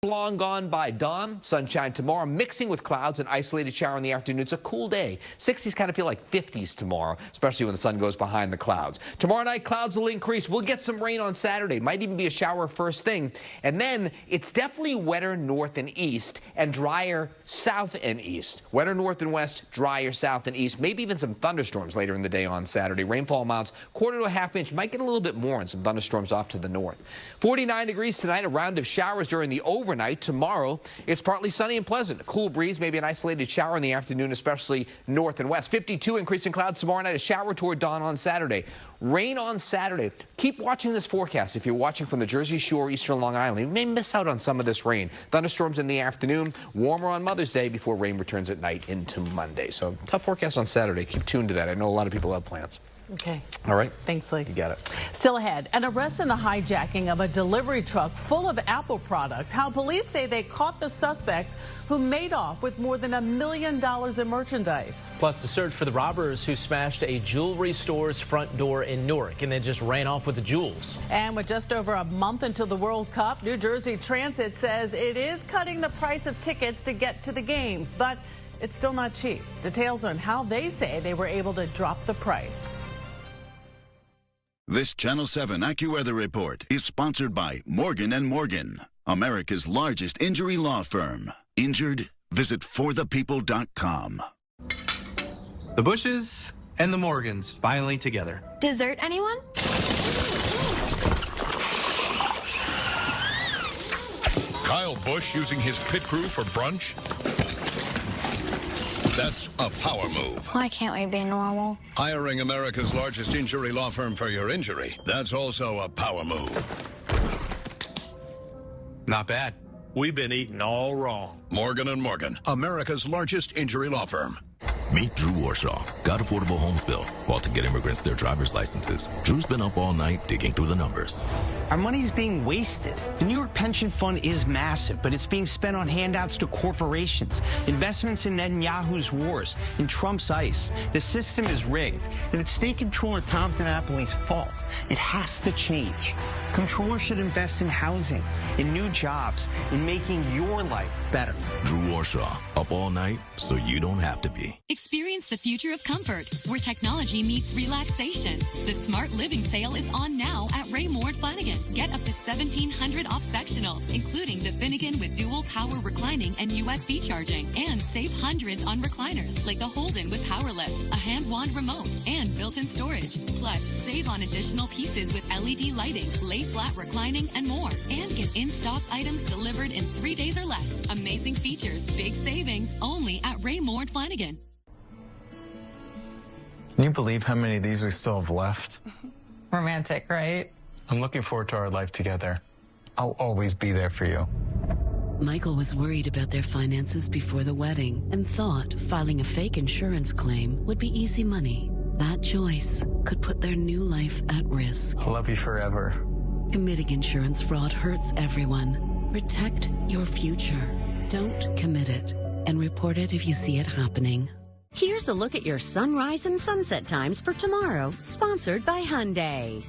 long gone by dawn. Sunshine tomorrow, mixing with clouds, an isolated shower in the afternoon. It's a cool day. 60s kind of feel like 50s tomorrow, especially when the sun goes behind the clouds. Tomorrow night, clouds will increase. We'll get some rain on Saturday. Might even be a shower first thing. And then it's definitely wetter north and east and drier south and east. Wetter north and west, drier south and east. Maybe even some thunderstorms later in the day on Saturday. Rainfall amounts quarter to a half inch. Might get a little bit more and some thunderstorms off to the north. 49 degrees tonight, a round of showers during the overnight. Tomorrow, it's partly sunny and pleasant. A cool breeze, maybe an isolated shower in the afternoon, especially north and west. 52 increasing clouds tomorrow night, a shower toward dawn on Saturday. Rain on Saturday. Keep watching this forecast. If you're watching from the Jersey Shore, eastern Long Island, you may miss out on some of this rain. Thunderstorms in the afternoon, warmer on Mother's Day before rain returns at night into Monday. So tough forecast on Saturday. Keep tuned to that. I know a lot of people have plans. Okay. All right. Thanks, Lee. You got it. Still ahead, an arrest in the hijacking of a delivery truck full of Apple products. How police say they caught the suspects who made off with more than $1 million in merchandise. Plus the search for the robbers who smashed a jewelry store's front door in Newark and then just ran off with the jewels. And with just over a month until the World Cup, New Jersey Transit says it is cutting the price of tickets to get to the games, but it's still not cheap. Details on how they say they were able to drop the price. This Channel 7 AccuWeather report is sponsored by Morgan & Morgan, America's largest injury law firm. Injured? Visit forthepeople.com. The Bushes and the Morgans finally together. Dessert, anyone? Kyle Busch using his pit crew for brunch? That's a power move. Why can't we be normal? Hiring America's largest injury law firm for your injury. That's also a power move. Not bad. We've been eating all wrong. Morgan & Morgan, America's largest injury law firm. Meet Drew Warshaw, got affordable homes bill. Fought to get immigrants their driver's licenses. Drew's been up all night digging through the numbers. Our money's being wasted. The New York pension fund is massive, but it's being spent on handouts to corporations, investments in Netanyahu's wars, in Trump's ICE. The system is rigged, and it's state control at Tom DiNapoli's fault. It has to change. Controllers should invest in housing, in new jobs, in making your life better. Drew Warshaw, up all night so you don't have to be. Experience the future of comfort, where technology meets relaxation. The Smart Living Sale is on now at Raymore Flanagan. Get up to $1,700 off sectionals, including the Finnegan with dual power reclining and USB charging. And save hundreds on recliners, like the Holden with power lift, a hand wand remote, and built-in storage. Plus, save on additional pieces with LED lighting, lay flat reclining, and more. And get in-stock items delivered in 3 days or less. Amazing features, big savings, only at Raymore Flanagan. Can you believe how many of these we still have left? Romantic, right? I'm looking forward to our life together. I'll always be there for you. Michael was worried about their finances before the wedding and thought filing a fake insurance claim would be easy money. That choice could put their new life at risk. I love you forever. Committing insurance fraud hurts everyone. Protect your future. Don't commit it, and report it if you see it happening. Here's a look at your sunrise and sunset times for tomorrow, sponsored by Hyundai.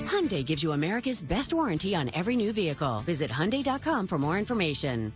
Hyundai gives you America's best warranty on every new vehicle. Visit Hyundai.com for more information.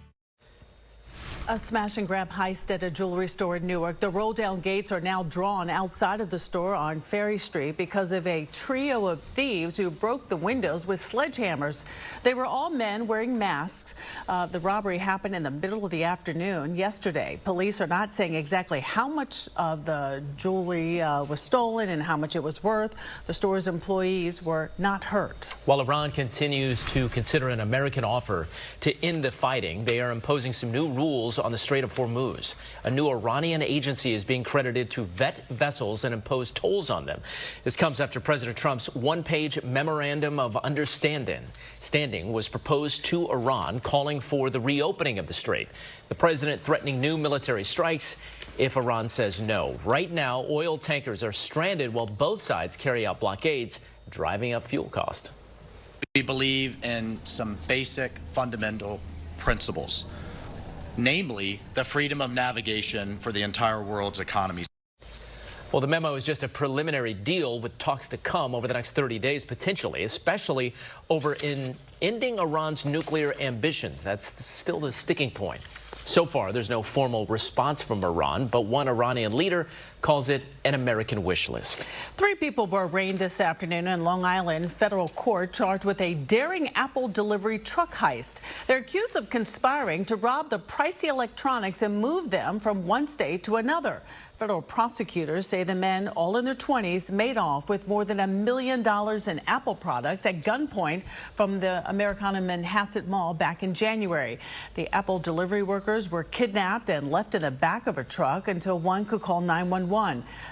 A smash and grab heist at a jewelry store in Newark. The roll-down gates are now drawn outside of the store on Ferry Street because of a trio of thieves who broke the windows with sledgehammers. They were all men wearing masks. The robbery happened in the middle of the afternoon yesterday. Police are not saying exactly how much of the jewelry was stolen and how much it was worth. The store's employees were not hurt. While Iran continues to consider an American offer to end the fighting, they are imposing some new rules on the Strait of Hormuz. A new Iranian agency is being credited to vet vessels and impose tolls on them. This comes after President Trump's one-page memorandum of understanding was proposed to Iran, calling for the reopening of the strait. The president threatening new military strikes if Iran says no. Right now, oil tankers are stranded while both sides carry out blockades, driving up fuel costs. We believe in some basic fundamental principles, namely the freedom of navigation for the entire world's economies. Well, the memo is just a preliminary deal with talks to come over the next 30 days, potentially, especially over in ending Iran's nuclear ambitions. That's still the sticking point. So far, there's no formal response from Iran, but one Iranian leader calls it an American wish list. 3 people were arraigned this afternoon in Long Island federal court charged with a daring Apple delivery truck heist. They're accused of conspiring to rob the pricey electronics and move them from one state to another. Federal prosecutors say the men, all in their 20s, made off with more than $1 million in Apple products at gunpoint from the Americana Manhasset Mall back in January. The Apple delivery workers were kidnapped and left in the back of a truck until one could call 911.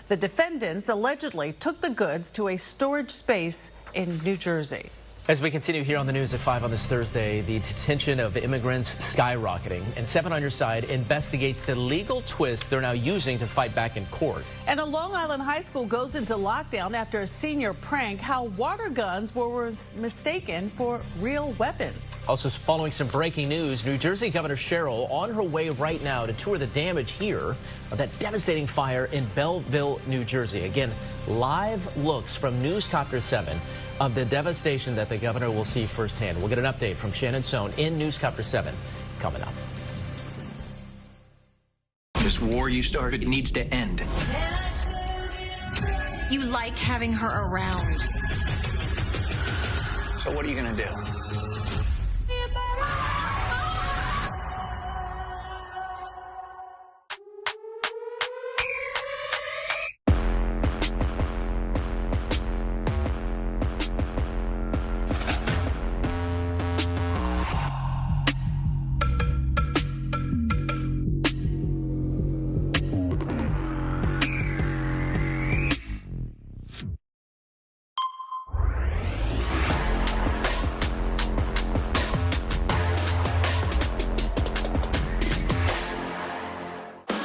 The defendants allegedly took the goods to a storage space in New Jersey. As we continue here on the news at 5 on this Thursday, the detention of immigrants skyrocketing, and 7 on your side investigates the legal twist they're now using to fight back in court. And a Long Island high school goes into lockdown after a senior prank, how water guns were mistaken for real weapons. Also following some breaking news, New Jersey Governor Cheryl on her way right now to tour the damage here of that devastating fire in Belleville, New Jersey. Again, live looks from Newscopter 7 of the devastation that the governor will see firsthand. We'll get an update from Shannon Sohn in Newscopter 7 coming up. This war you started needs to end. You like having her around. So what are you going to do?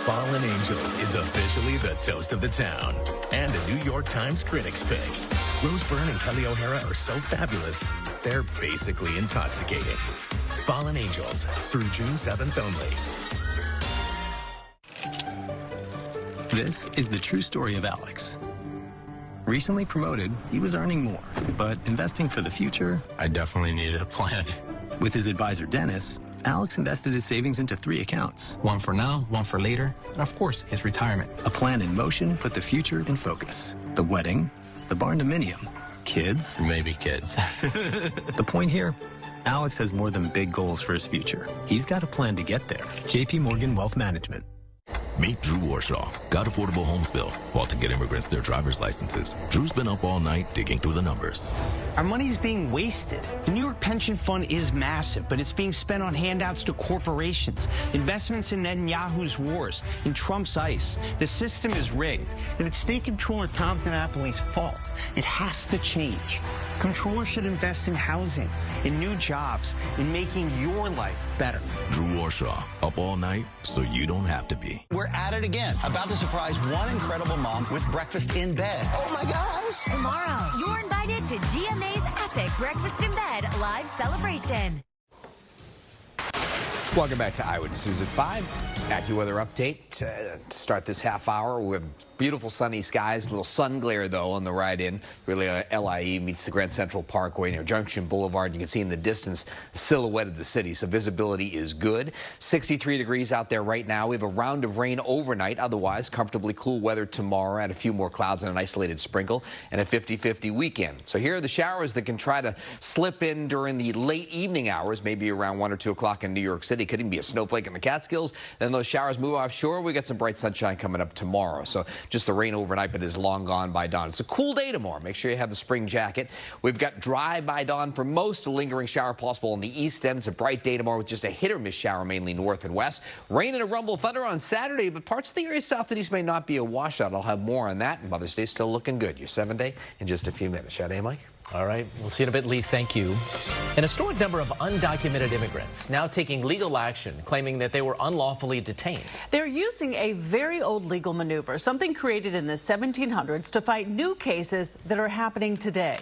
Fallen Angels is officially the toast of the town and a New York Times critics pick. Rose Byrne and Kelly O'Hara are so fabulous, they're basically intoxicating. Fallen Angels through June 7th only. This is the true story of Alex. Recently promoted, he was earning more, but investing for the future, I definitely needed a plan. With his advisor, Dennis, Alex invested his savings into 3 accounts. One for now, one for later, and of course, his retirement. A plan in motion put the future in focus. The wedding, the barndominium, kids. Maybe kids. The point here, Alex has more than big goals for his future. He's got a plan to get there. JP Morgan Wealth Management. Meet Drew Warshaw. Got affordable homes bill. Fought to get immigrants their driver's licenses. Drew's been up all night digging through the numbers. Our money's being wasted. The New York pension fund is massive, but it's being spent on handouts to corporations, investments in Netanyahu's wars, in Trump's ICE. The system is rigged, and it's State Controller Tom DiNapoli's fault. It has to change. Controller should invest in housing, in new jobs, in making your life better. Drew Warshaw. Up all night so you don't have to be. We're at it again, about to surprise one incredible mom with breakfast in bed. Oh my gosh! Tomorrow, you're invited to GMA's epic Breakfast in Bed live celebration. Welcome back to Eyewitness News at 5. AccuWeather update to start this half hour with beautiful sunny skies. A little sun glare, though, on the ride in. Really, LIE meets the Grand Central Parkway near Junction Boulevard. You can see in the distance the silhouette of the city, so visibility is good. 63 degrees out there right now. We have a round of rain overnight. Otherwise, comfortably cool weather tomorrow. Add a few more clouds and an isolated sprinkle, and a 50-50 weekend. So here are the showers that can try to slip in during the late evening hours, maybe around 1 or 2 o'clock in New York City. Could even be a snowflake in the Catskills. Then those showers move offshore. We got some bright sunshine coming up tomorrow. So just the rain overnight, but is long gone by dawn. It's a cool day tomorrow. Make sure you have the spring jacket. We've got dry by dawn for most. A lingering shower possible on the east end. It's a bright day tomorrow with just a hit or miss shower, mainly north and west. Rain and a rumble of thunder on Saturday, but parts of the area south and east may not be a washout. I'll have more on that. And Mother's Day still looking good. Your 7-day in just a few minutes. Sade, Mike? All right. We'll see you in a bit, Lee. Thank you. An historic number of undocumented immigrants now taking legal action, claiming that they were unlawfully detained. They're using a very old legal maneuver, something created in the 1700s to fight new cases that are happening today.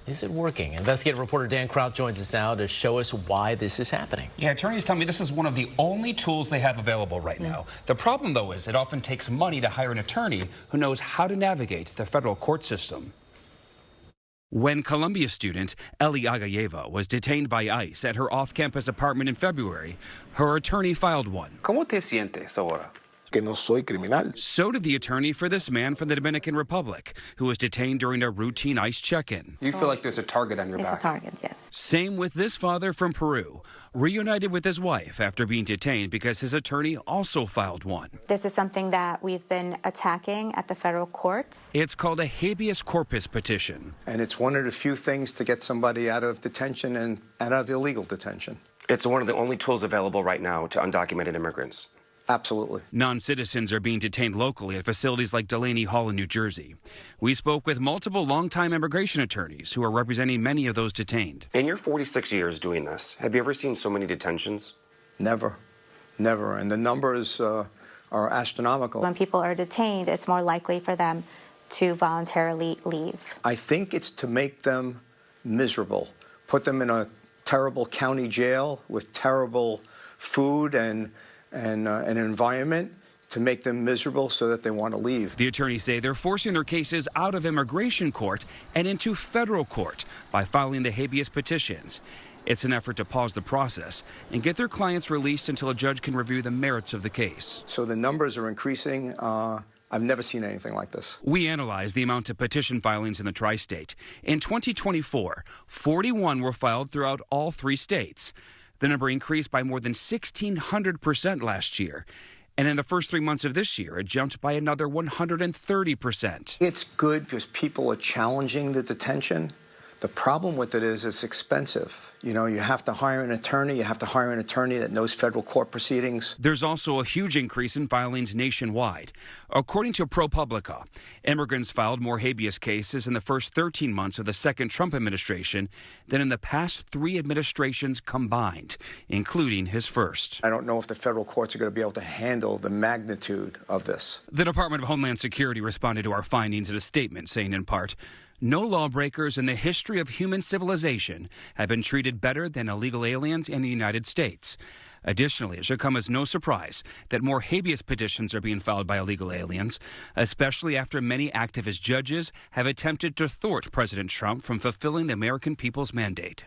Is it working? Investigative reporter Dan Kraut joins us now to show us why this is happening. Yeah, attorneys tell me this is one of the only tools they have available right now. The problem, though, is it often takes money to hire an attorney who knows how to navigate the federal court system. When Columbia student Eli Agayeva was detained by ICE at her off-campus apartment in February, her attorney filed one. ¿Cómo te sientes ahora? Que no soy criminal. So did the attorney for this man from the Dominican Republic, who was detained during a routine ICE check-in. You feel like there's a target on your back? It's a target, yes. Same with this father from Peru, reunited with his wife after being detained because his attorney also filed one. This is something that we've been attacking at the federal courts. It's called a habeas corpus petition. And it's one of the few things to get somebody out of detention and out of illegal detention. It's one of the only tools available right now to undocumented immigrants. Absolutely. Non-citizens are being detained locally at facilities like Delaney Hall in New Jersey. We spoke with multiple longtime immigration attorneys who are representing many of those detained. In your 46 years doing this, have you ever seen so many detentions? Never. Never. And the numbers are astronomical. When people are detained, it's more likely for them to voluntarily leave. I think it's to make them miserable, put them in a terrible county jail with terrible food and an environment to make them miserable so that they want to leave. The attorneys say they're forcing their cases out of immigration court and into federal court by filing the habeas petitions. It's an effort to pause the process and get their clients released until a judge can review the merits of the case. So the numbers are increasing. I've never seen anything like this. We analyzed the amount of petition filings in the tri-state. In 2024, 41 were filed throughout all 3 states. The number increased by more than 1,600% last year. And in the first 3 months of this year, it jumped by another 130%. It's good because people are challenging the detention. The problem with it is it's expensive. You know, you have to hire an attorney. You have to hire an attorney that knows federal court proceedings. There's also a huge increase in filings nationwide. According to ProPublica, immigrants filed more habeas cases in the first 13 months of the second Trump administration than in the past 3 administrations combined, including his first. I don't know if the federal courts are going to be able to handle the magnitude of this. The Department of Homeland Security responded to our findings in a statement saying, in part, no lawbreakers in the history of human civilization have been treated better than illegal aliens in the United States. Additionally, it should come as no surprise that more habeas petitions are being filed by illegal aliens, especially after many activist judges have attempted to thwart President Trump from fulfilling the American people's mandate.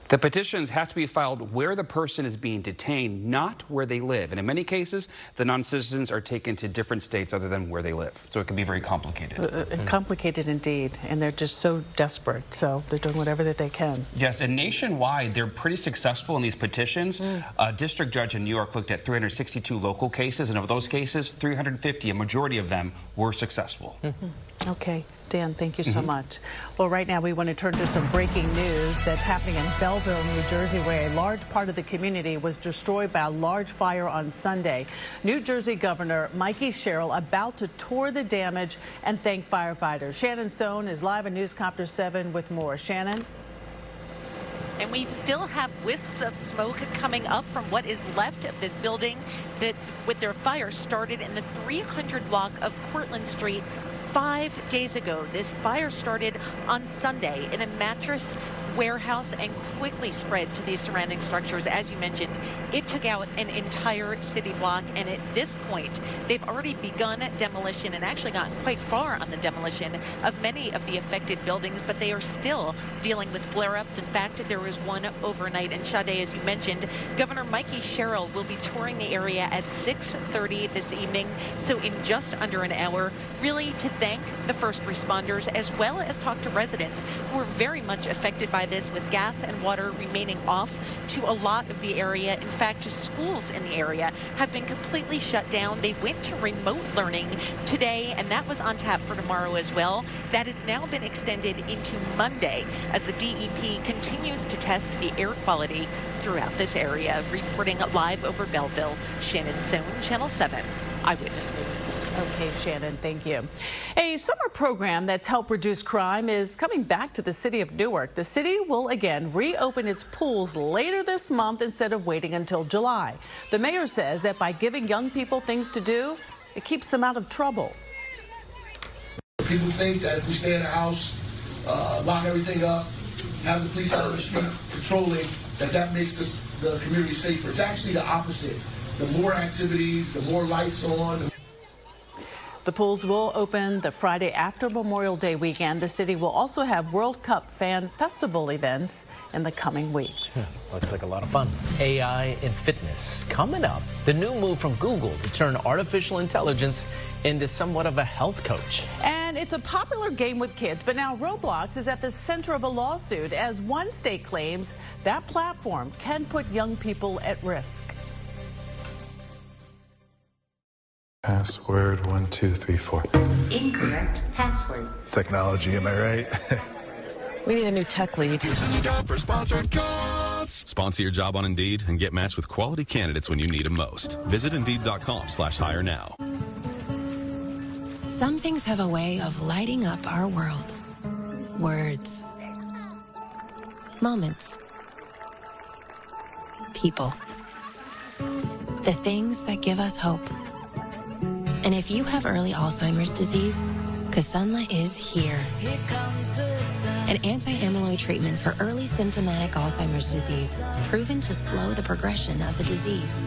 The petitions have to be filed where the person is being detained, not where they live. And in many cases, the non-citizens are taken to different states other than where they live. So it can be very complicated. Complicated indeed. And they're just so desperate. So they're doing whatever that they can. Yes, and nationwide, they're pretty successful in these petitions. A district judge in New York looked at 362 local cases, and of those cases, 350, a majority of them, were successful. Okay. Dan, thank you so much. Well, right now we want to turn to some breaking news that's happening in Belleville, New Jersey, where a large part of the community was destroyed by a large fire on Sunday. New Jersey Governor Mikey Sherrill about to tour the damage and thank firefighters. Shannon Sohn is live in Newscopter 7 with more. Shannon? And we still have wisps of smoke coming up from what is left of this building that, with their fire, started in the 300 block of Cortlandt Street 5 days ago. This fire started on Sunday in a mattress warehouse and quickly spread to these surrounding structures. As you mentioned, it took out an entire city block, and at this point, they've already begun demolition and actually gotten quite far on the demolition of many of the affected buildings, but they are still dealing with flare-ups. In fact, there was one overnight in Sade, as you mentioned. Governor Mikey Sherrill will be touring the area at 6:30 this evening, so in just under an hour, really to thank the first responders as well as talk to residents who are very much affected by this, with gas and water remaining off to a lot of the area. In fact, schools in the area have been completely shut down. They went to remote learning today, and that was on tap for tomorrow as well. That has now been extended into Monday as the DEP continues to test the air quality throughout this area. Reporting live over Belleville, Shannon Sohn, Channel 7. Eyewitness News. Okay, Shannon, thank you. A summer program that's helped reduce crime is coming back to the city of Newark. The city will again reopen its pools later this month instead of waiting until July. The mayor says that by giving young people things to do, it keeps them out of trouble. People think that if we stay in the house, lock everything up, have the police out on the street patrolling, that makes the community safer. It's actually the opposite. The more activities, the more lights on. The pools will open the Friday after Memorial Day weekend. The city will also have World Cup fan festival events in the coming weeks. Looks like a lot of fun. AI in fitness coming up. The new move from Google to turn artificial intelligence into somewhat of a health coach. And it's a popular game with kids, but now Roblox is at the center of a lawsuit as one state claims that platform can put young people at risk. Password 1234. Incorrect password. Technology, am I right? We need a new tech lead. Sponsor your job on Indeed and get matched with quality candidates when you need them most. Visit Indeed.com/hire now. Some things have a way of lighting up our world. Words. Moments. People. The things that give us hope. And if you have early Alzheimer's disease, Kisunla is here. Here comes the sun. An anti-amyloid treatment for early symptomatic Alzheimer's disease, proven to slow the progression of the disease.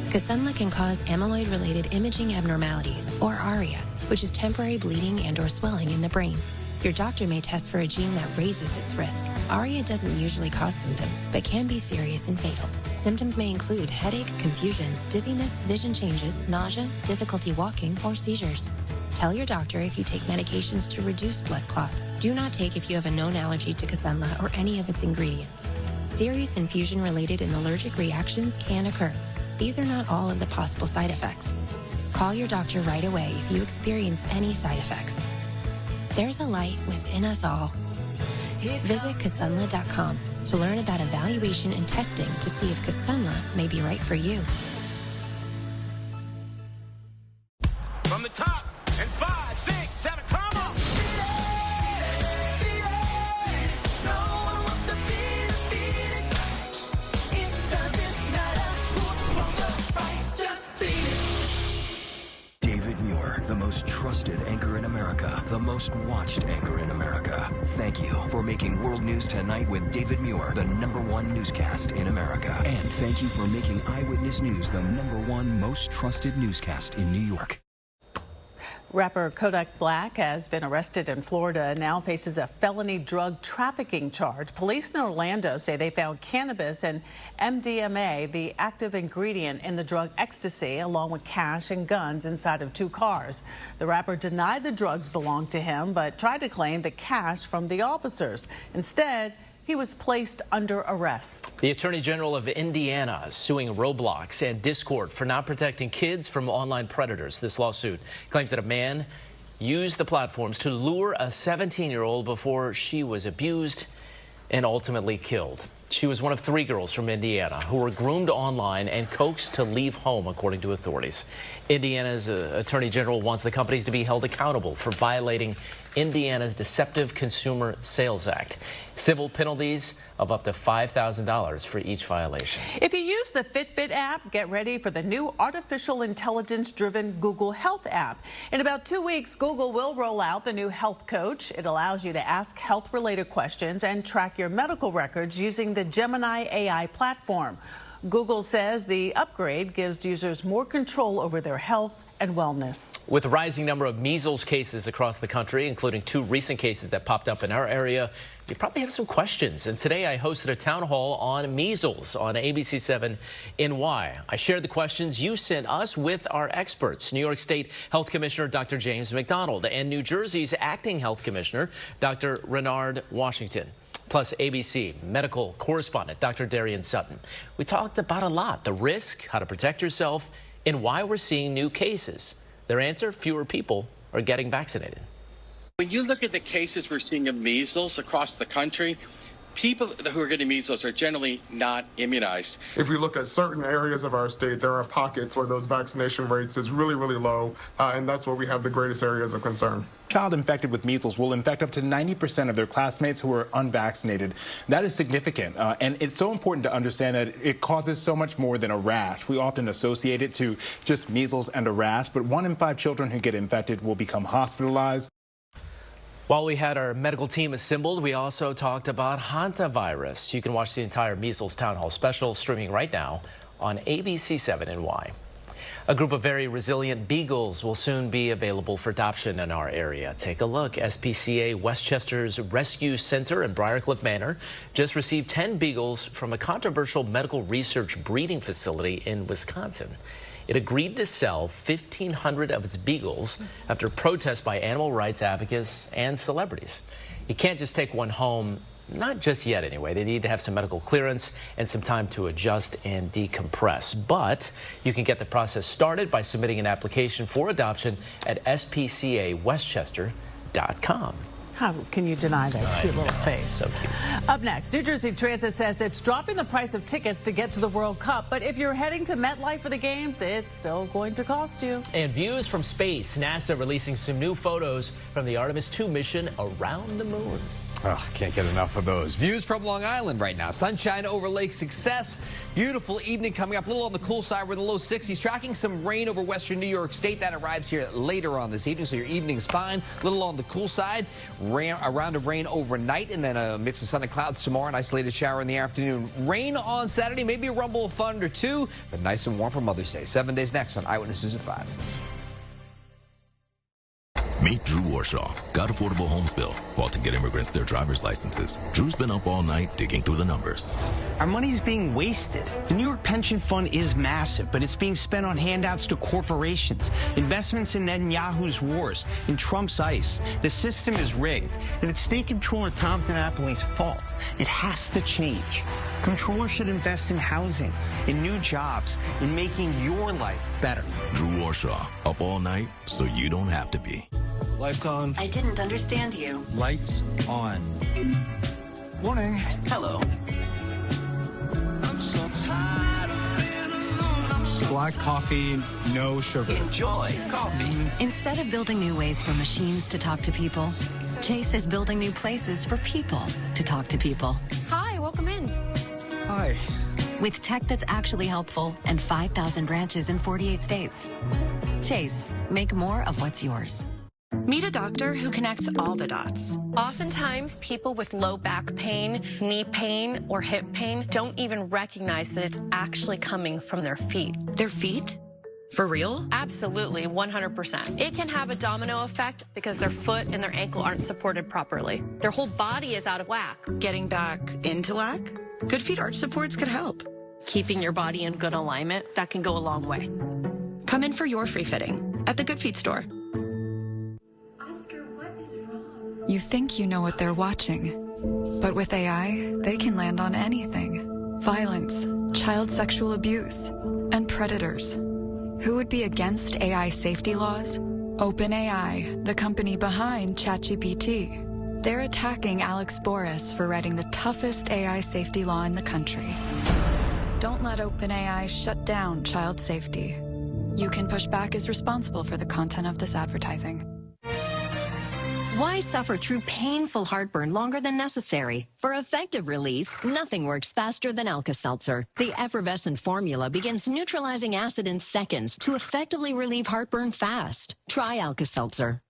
Kisunla can cause amyloid-related imaging abnormalities, or ARIA, which is temporary bleeding and/or swelling in the brain. Your doctor may test for a gene that raises its risk. ARIA doesn't usually cause symptoms, but can be serious and fatal. Symptoms may include headache, confusion, dizziness, vision changes, nausea, difficulty walking, or seizures. Tell your doctor if you take medications to reduce blood clots. Do not take if you have a known allergy to Kisunla or any of its ingredients. Serious infusion-related and allergic reactions can occur. These are not all of the possible side effects. Call your doctor right away if you experience any side effects. There's a light within us all. Visit Kisunla.com to learn about evaluation and testing to see if Kisunla may be right for you. From the top, and 5, 6, 7, come on! The most trusted anchor in America, the most watched anchor in America. Thank you for making World News Tonight with David Muir the #1 newscast in America. And thank you for making Eyewitness News the #1 most trusted newscast in New York. Rapper Kodak Black has been arrested in Florida and now faces a felony drug trafficking charge. Police in Orlando say they found cannabis and MDMA, the active ingredient in the drug ecstasy, along with cash and guns inside of 2 cars. The rapper denied the drugs belonged to him, but tried to claim the cash from the officers. Instead, he was placed under arrest. The Attorney General of Indiana is suing Roblox and Discord for not protecting kids from online predators. This lawsuit claims that a man used the platforms to lure a 17-year-old before she was abused and ultimately killed. She was one of 3 girls from Indiana who were groomed online and coaxed to leave home, according to authorities. Indiana's Attorney General wants the companies to be held accountable for violating Indiana's Deceptive Consumer Sales Act. Civil penalties of up to $5,000 for each violation. If you use the Fitbit app, get ready for the new artificial intelligence-driven Google Health app. In about 2 weeks, Google will roll out the new Health Coach. It allows you to ask health-related questions and track your medical records using the Gemini AI platform. Google says the upgrade gives users more control over their health and wellness. With a rising number of measles cases across the country, including 2 recent cases that popped up in our area, you probably have some questions. And today I hosted a town hall on measles on ABC7 NY. I shared the questions you sent us with our experts, New York State Health Commissioner Dr. James McDonald and New Jersey's Acting Health Commissioner Dr. Renard Washington, plus ABC medical correspondent Dr. Darian Sutton. We talked about a lot: the risk, how to protect yourself, and why we're seeing new cases. Their answer: fewer people are getting vaccinated. When you look at the cases we're seeing of measles across the country, people who are getting measles are generally not immunized. If we look at certain areas of our state, there are pockets where those vaccination rates is really, really low, and that's where we have the greatest areas of concern. Child infected with measles will infect up to 90% of their classmates who are unvaccinated. That is significant, and it's so important to understand that it causes so much more than a rash. We often associate it to just measles and a rash, but 1 in 5 children who get infected will become hospitalized. While we had our medical team assembled, we also talked about hantavirus. You can watch the entire measles town hall special streaming right now on ABC7NY. A group of very resilient beagles will soon be available for adoption in our area. Take a look. SPCA Westchester's Rescue Center in Briarcliff Manor just received 10 beagles from a controversial medical research breeding facility in Wisconsin. It agreed to sell 1,500 of its beagles after protests by animal rights advocates and celebrities. You can't just take one home, not just yet anyway. They need to have some medical clearance and some time to adjust and decompress. But you can get the process started by submitting an application for adoption at spcawestchester.com. How can you deny that cute little face? So cute. Up next, New Jersey Transit says it's dropping the price of tickets to get to the World Cup. But if you're heading to MetLife for the games, it's still going to cost you. And views from space. NASA releasing some new photos from the Artemis 2 mission around the moon. Oh, can't get enough of those. Views from Long Island right now. Sunshine over Lake Success. Beautiful evening coming up. A little on the cool side. We're in the low 60s. Tracking some rain over western New York State. That arrives here later on this evening, so your evening's fine. A little on the cool side. A round of rain overnight, and then a mix of sun and clouds tomorrow. An isolated shower in the afternoon. Rain on Saturday. Maybe a rumble of thunder, too. But nice and warm for Mother's Day. 7 days next on Eyewitness News at 5. Meet Drew Warshaw. Got affordable homes bill. Fought to get immigrants their driver's licenses. Drew's been up all night digging through the numbers. Our money's being wasted. The New York pension fund is massive, but it's being spent on handouts to corporations, investments in Netanyahu's wars, in Trump's ICE. The system is rigged, and it's state control and Tom DiNapoli's fault. It has to change. Controllers should invest in housing, in new jobs, in making your life better. Drew Warshaw. Up all night so you don't have to be. Lights on. I didn't understand you. Lights on. Morning. Hello. I'm so tired of being alone. Black coffee, no sugar. Enjoy coffee. Instead of building new ways for machines to talk to people, Chase is building new places for people to talk to people. Hi, welcome in. Hi. With tech that's actually helpful and 5,000 branches in 48 states. Chase, make more of what's yours. Meet a doctor who connects all the dots. Oftentimes, people with low back pain, knee pain, or hip pain don't even recognize that it's actually coming from their feet. Their feet? For real? Absolutely, 100%. It can have a domino effect because their foot and their ankle aren't supported properly. Their whole body is out of whack. Getting back into whack? Good Feet arch supports could help. Keeping your body in good alignment, that can go a long way. Come in for your free fitting at the Good Feet store. You think you know what they're watching, but with AI, they can land on anything. Violence, child sexual abuse, and predators. Who would be against AI safety laws? OpenAI, the company behind ChatGPT. They're attacking Alex Boris for writing the toughest AI safety law in the country. Don't let OpenAI shut down child safety. You Can Push Back is responsible for the content of this advertising. Why suffer through painful heartburn longer than necessary? For effective relief, nothing works faster than Alka-Seltzer. The effervescent formula begins neutralizing acid in seconds to effectively relieve heartburn fast. Try Alka-Seltzer.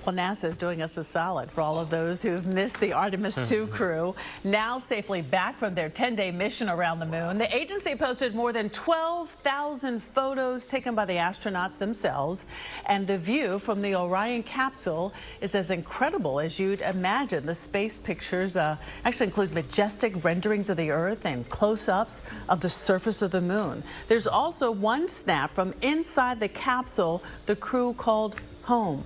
Well, NASA is doing us a solid for all of those who've missed the Artemis 2 crew. Now safely back from their 10-day mission around the moon, the agency posted more than 12,000 photos taken by the astronauts themselves. And the view from the Orion capsule is as incredible as you'd imagine. The space pictures actually include majestic renderings of the Earth and close-ups of the surface of the moon. There's also one snap from inside the capsule the crew called home.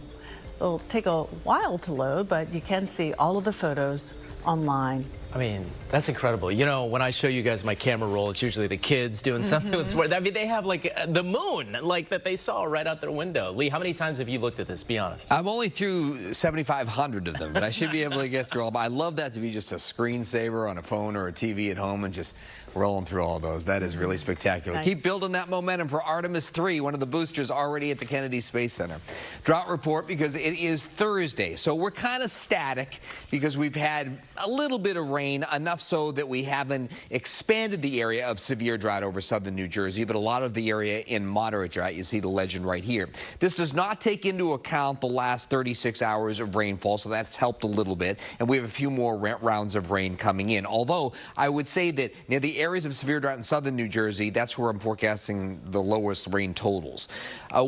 It'll take a while to load, but you can see all of the photos online. I mean, that's incredible. You know, when I show you guys my camera roll, it's usually the kids doing something with sport. I mean, they have like the moon, like that they saw right out their window. Lee, how many times have you looked at this? Be honest. I'm only through 7,500 of them, but I should be able to get through all. But I love that to be just a screensaver on a phone or a TV at home and just rolling through all those. That is really spectacular. Nice. Keep building that momentum for Artemis 3, one of the boosters already at the Kennedy Space Center. Drought report because it is Thursday, so we're kind of static because we've had a little bit of rain rain, enough so that we haven't expanded the area of severe drought over southern New Jersey, but a lot of the area in moderate drought. You see the legend right here. This does not take into account the last 36 hours of rainfall, so that's helped a little bit. And we have a few more rounds of rain coming in. Although I would say that near the areas of severe drought in southern New Jersey, that's where I'm forecasting the lowest rain totals.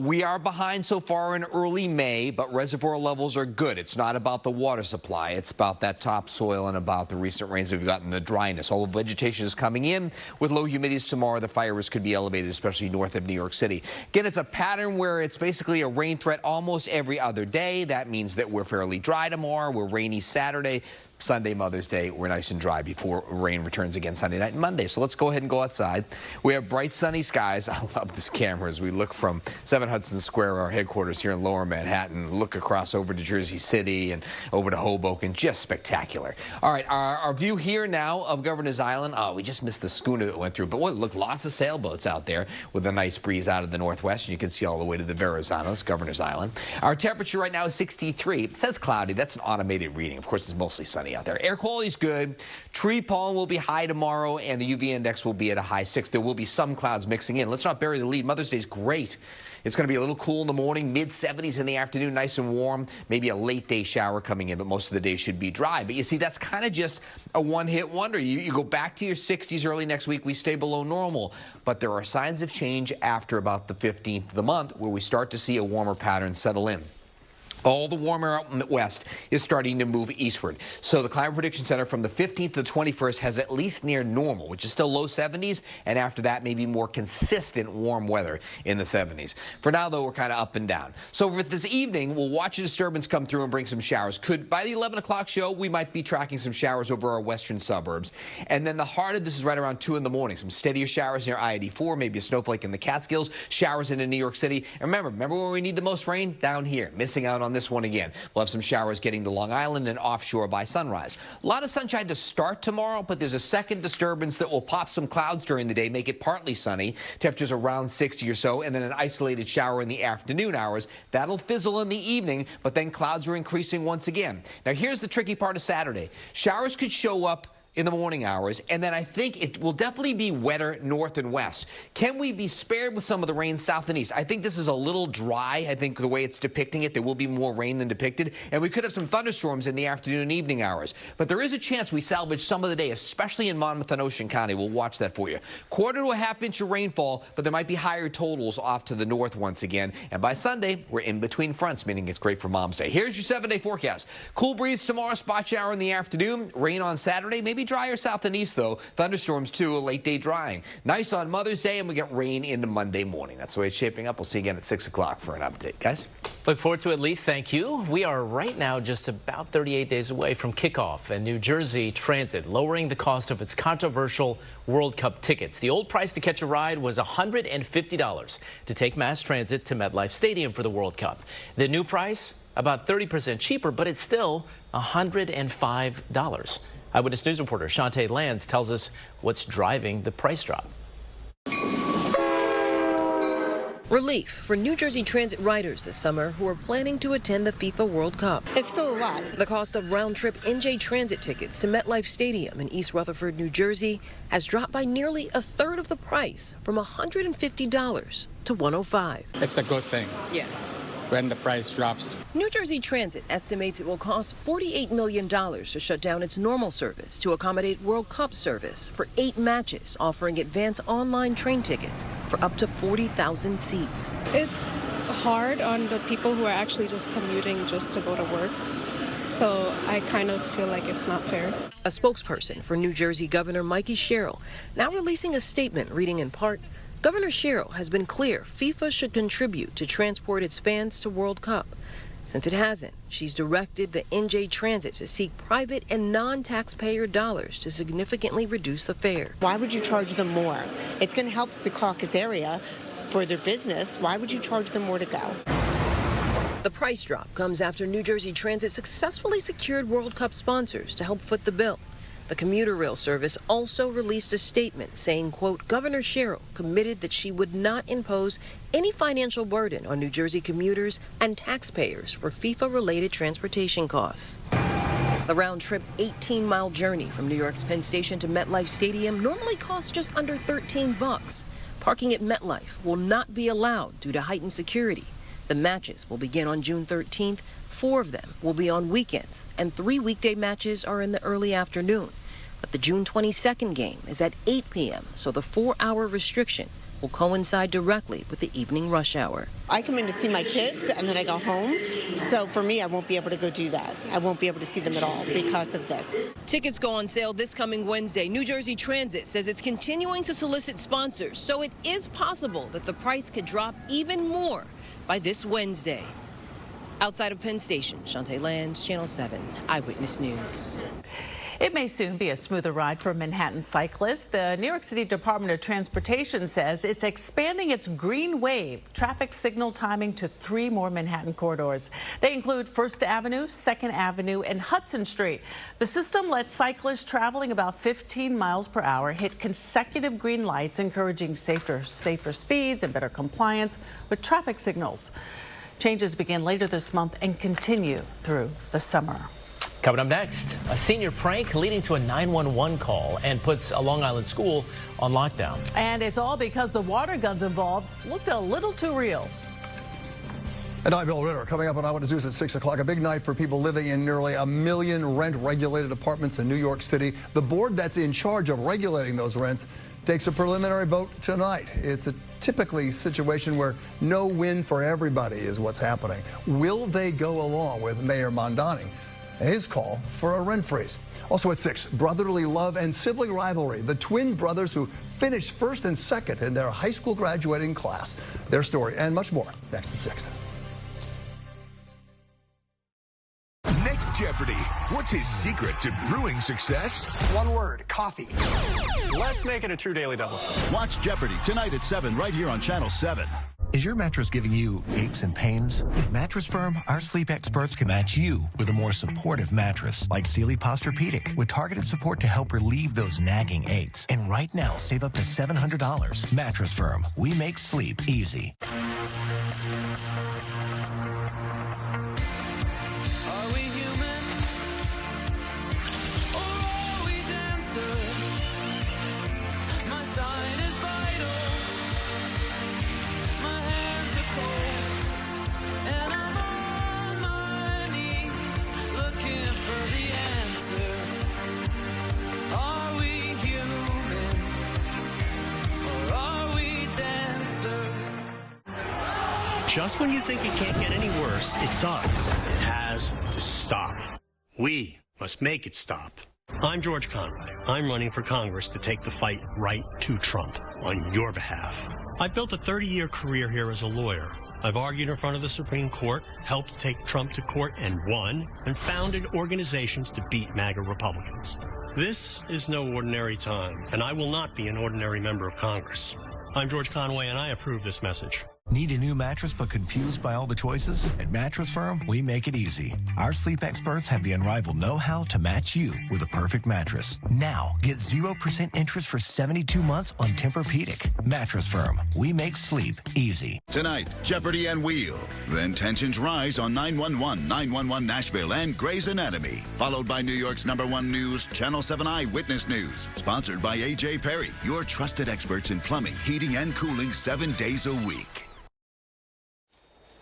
We are behind so far in early May, but reservoir levels are good. It's not about the water supply. It's about that topsoil and about the recent rains that we've gotten, the dryness. All the vegetation is coming in. With low humidities tomorrow, the fire risk could be elevated, especially north of New York City. Again, it's a pattern where it's basically a rain threat almost every other day. That means that we're fairly dry tomorrow. We're rainy Saturday. Sunday, Mother's Day, we're nice and dry before rain returns again Sunday night and Monday. So let's go ahead and go outside. We have bright sunny skies. I love this camera as we look from 7 Hudson Square, our headquarters here in Lower Manhattan, look across over to Jersey City and over to Hoboken. Just spectacular. All right, our view here now of Governor's Island. Oh, we just missed the schooner that went through. But look, lots of sailboats out there with a nice breeze out of the northwest. And you can see all the way to the Verrazanos, Governor's Island. Our temperature right now is 63. It says cloudy. That's an automated reading. Of course, it's mostly sunny out there. Air quality is good. Tree pollen will be high tomorrow, and the UV index will be at a high 6. There will be some clouds mixing in. Let's not bury the lead. Mother's Day is great. It's going to be a little cool in the morning, mid-70s in the afternoon, nice and warm. Maybe a late-day shower coming in, but most of the day should be dry. But you see, that's kind of just a one-hit wonder. You go back to your 60s early next week, we stay below normal. But there are signs of change after about the 15th of the month where we start to see a warmer pattern settle in. All the warmer out in the west is starting to move eastward. So the Climate Prediction Center from the 15th to the 21st has at least near normal, which is still low 70s, and after that, maybe more consistent warm weather in the 70s. For now, though, we're kind of up and down. So for this evening, we'll watch a disturbance come through and bring some showers. By the 11 o'clock show, we might be tracking some showers over our western suburbs. And then the heart of this is right around 2 in the morning. Some steadier showers near I-84, maybe a snowflake in the Catskills, showers into New York City. And remember where we need the most rain? Down here. Missing out on this one again. We'll have some showers getting to Long Island and offshore by sunrise. A lot of sunshine to start tomorrow, but there's a second disturbance that will pop some clouds during the day, make it partly sunny. Temperatures around 60 or so, and then an isolated shower in the afternoon hours. That'll fizzle in the evening, but then clouds are increasing once again. Now, here's the tricky part of Saturday. Showers could show up in the morning hours, and then I think it will definitely be wetter north and west. Can we be spared with some of the rain south and east? I think this is a little dry. I think the way it's depicting it, there will be more rain than depicted, and we could have some thunderstorms in the afternoon and evening hours. But there is a chance we salvage some of the day, especially in Monmouth and Ocean County. We'll watch that for you. 1/4 to a 1/2 inch of rainfall, but there might be higher totals off to the north once again. And by Sunday, we're in between fronts, meaning it's great for Mom's Day. Here's your 7-day forecast. Cool breeze tomorrow, spot shower in the afternoon, rain on Saturday, maybe drier south and east, though. Thunderstorms, too, a late day drying. Nice on Mother's Day, and we get rain into Monday morning. That's the way it's shaping up. We'll see you again at 6 o'clock for an update. Guys? Look forward to it, Lee. Thank you. We are right now just about 38 days away from kickoff, and New Jersey Transit lowering the cost of its controversial World Cup tickets. The old price to catch a ride was $150 to take mass transit to MetLife Stadium for the World Cup. The new price, about 30% cheaper, but it's still $105. Eyewitness News reporter Shantae Lands tells us what's driving the price drop. Relief for New Jersey Transit riders this summer who are planning to attend the FIFA World Cup. It's still a lot. The cost of round-trip NJ Transit tickets to MetLife Stadium in East Rutherford, New Jersey, has dropped by nearly a third of the price, from $150 to $105. It's a good thing. Yeah. When the price drops. New Jersey Transit estimates it will cost $48 million to shut down its normal service to accommodate World Cup service for 8 matches, offering advance online train tickets for up to 40,000 seats. It's hard on the people who are actually just commuting just to go to work. So I kind of feel like it's not fair. A spokesperson for New Jersey Governor Mikey Sherrill now releasing a statement reading in part, Governor Sherrill has been clear FIFA should contribute to transport its fans to World Cup. Since it hasn't, she's directed the NJ Transit to seek private and non-taxpayer dollars to significantly reduce the fare. Why would you charge them more? It's going to help the caucus area for their business. Why would you charge them more to go? The price drop comes after New Jersey Transit successfully secured World Cup sponsors to help foot the bill. The commuter rail service also released a statement saying, quote, Governor Sherrill committed that she would not impose any financial burden on New Jersey commuters and taxpayers for FIFA-related transportation costs. The round-trip 18-mile journey from New York's Penn Station to MetLife Stadium normally costs just under $13. Parking at MetLife will not be allowed due to heightened security. The matches will begin on June 13th. 4 of them will be on weekends, and 3 weekday matches are in the early afternoon. But the June 22nd game is at 8 p.m., so the 4-hour restriction will coincide directly with the evening rush hour. I come in to see my kids, and then I go home. So for me, I won't be able to go do that. I won't be able to see them at all because of this. Tickets go on sale this coming Wednesday. New Jersey Transit says it's continuing to solicit sponsors, so it is possible that the price could drop even more by this Wednesday. Outside of Penn Station, Shantae Lands, Channel 7, Eyewitness News. It may soon be a smoother ride for Manhattan cyclists. The New York City Department of Transportation says it's expanding its green wave traffic signal timing to 3 more Manhattan corridors. They include 1st Avenue, 2nd Avenue, and Hudson Street. The system lets cyclists traveling about 15 miles per hour hit consecutive green lights, encouraging safer speeds and better compliance with traffic signals. Changes begin later this month and continue through the summer. Coming up next, a senior prank leading to a 911 call and puts a Long Island school on lockdown. And it's all because the water guns involved looked a little too real. And I'm Bill Ritter. Coming up on Eyewitness News at 6 o'clock, a big night for people living in nearly 1 million rent-regulated apartments in New York City. The board that's in charge of regulating those rents takes a preliminary vote tonight. It's a typically situation where no win for everybody is what's happening. Will they go along with Mayor Mondani and his call for a rent freeze? Also at 6, brotherly love and sibling rivalry. The twin brothers who finished 1st and 2nd in their high school graduating class. Their story and much more next at 6. Next Jeopardy! What's his secret to brewing success? One word, coffee. Let's make it a true daily double. Watch Jeopardy tonight at 7 right here on Channel 7. Is your mattress giving you aches and pains? At Mattress Firm, our sleep experts can match you with a more supportive mattress like Sealy Posturepedic with targeted support to help relieve those nagging aches. And right now, save up to $700. Mattress Firm, we make sleep easy. Just when you think it can't get any worse, it does. It has to stop. We must make it stop. I'm George Conway. I'm running for Congress to take the fight right to Trump on your behalf. I've built a 30-year career here as a lawyer. I've argued in front of the Supreme Court, helped take Trump to court and won, and founded organizations to beat MAGA Republicans. This is no ordinary time, and I will not be an ordinary member of Congress. I'm George Conway, and I approve this message. Need a new mattress but confused by all the choices? At Mattress Firm, we make it easy. Our sleep experts have the unrivaled know-how to match you with a perfect mattress. Now, get 0% interest for 72 months on Tempur-Pedic. Mattress Firm, we make sleep easy. Tonight, Jeopardy and Wheel. Then tensions rise on 911, 911 Nashville, and Grey's Anatomy. Followed by New York's #1 news, Channel 7 Eyewitness News. Sponsored by A.J. Perry, your trusted experts in plumbing, heating, and cooling 7 days a week.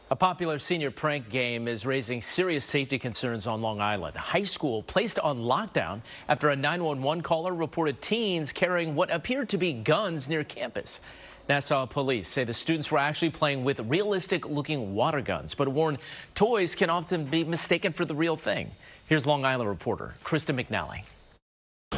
A popular senior prank game is raising serious safety concerns on Long Island. A high school placed on lockdown after a 911 caller reported teens carrying what appeared to be guns near campus. Nassau police say the students were actually playing with realistic-looking water guns, but warn toys can often be mistaken for the real thing. Here's Long Island reporter Krista McNally.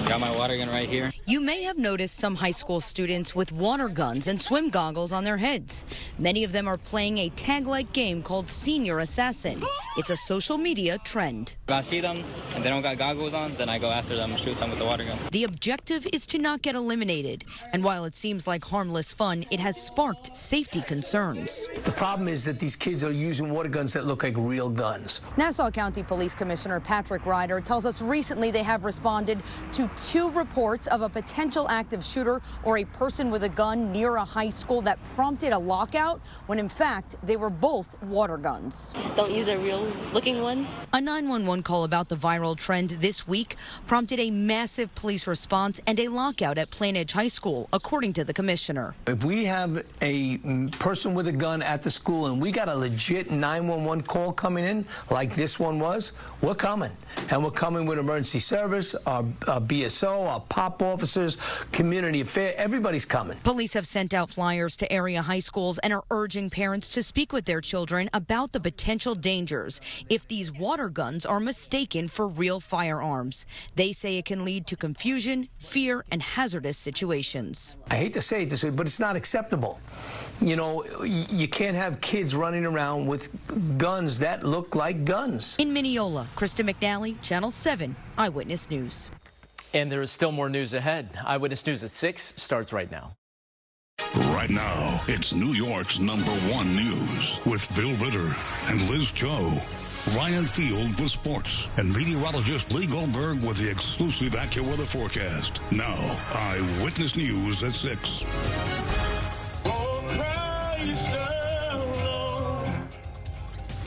Got my water gun right here. You may have noticed some high school students with water guns and swim goggles on their heads. Many of them are playing a tag-like game called Senior Assassin. It's a social media trend. If I see them and they don't got goggles on, then I go after them and shoot them with the water gun. The objective is to not get eliminated. And while it seems like harmless fun, it has sparked safety concerns. The problem is that these kids are using water guns that look like real guns. Nassau County Police Commissioner Patrick Ryder tells us recently they have responded to 2 reports of a potential active shooter or a person with a gun near a high school that prompted a lockout when in fact they were both water guns. Just don't use a real looking one. A 911 call about the viral trend this week prompted a massive police response and a lockout at Plain Edge High School, according to the commissioner. If we have a person with a gun at the school and we got a legit 911 call coming in, like this one was, we're coming. And we're coming with emergency service, our BSO, our POP officers, community affairs, everybody's coming. Police have sent out flyers to area high schools and are urging parents to speak with their children about the potential dangers if these water guns are mistaken for real firearms. They say it can lead to confusion, fear, and hazardous situations. I hate to say it this way, but it's not acceptable. You know, you can't have kids running around with guns that look like guns. In Mineola, Krista McNally, Channel 7, Eyewitness News. And there is still more news ahead. Eyewitness News at 6 starts right now. Right now, it's New York's #1 news with Bill Ritter and Liz Cho. Ryan Field with sports and meteorologist Lee Goldberg with the exclusive AccuWeather forecast. Now, Eyewitness News at 6.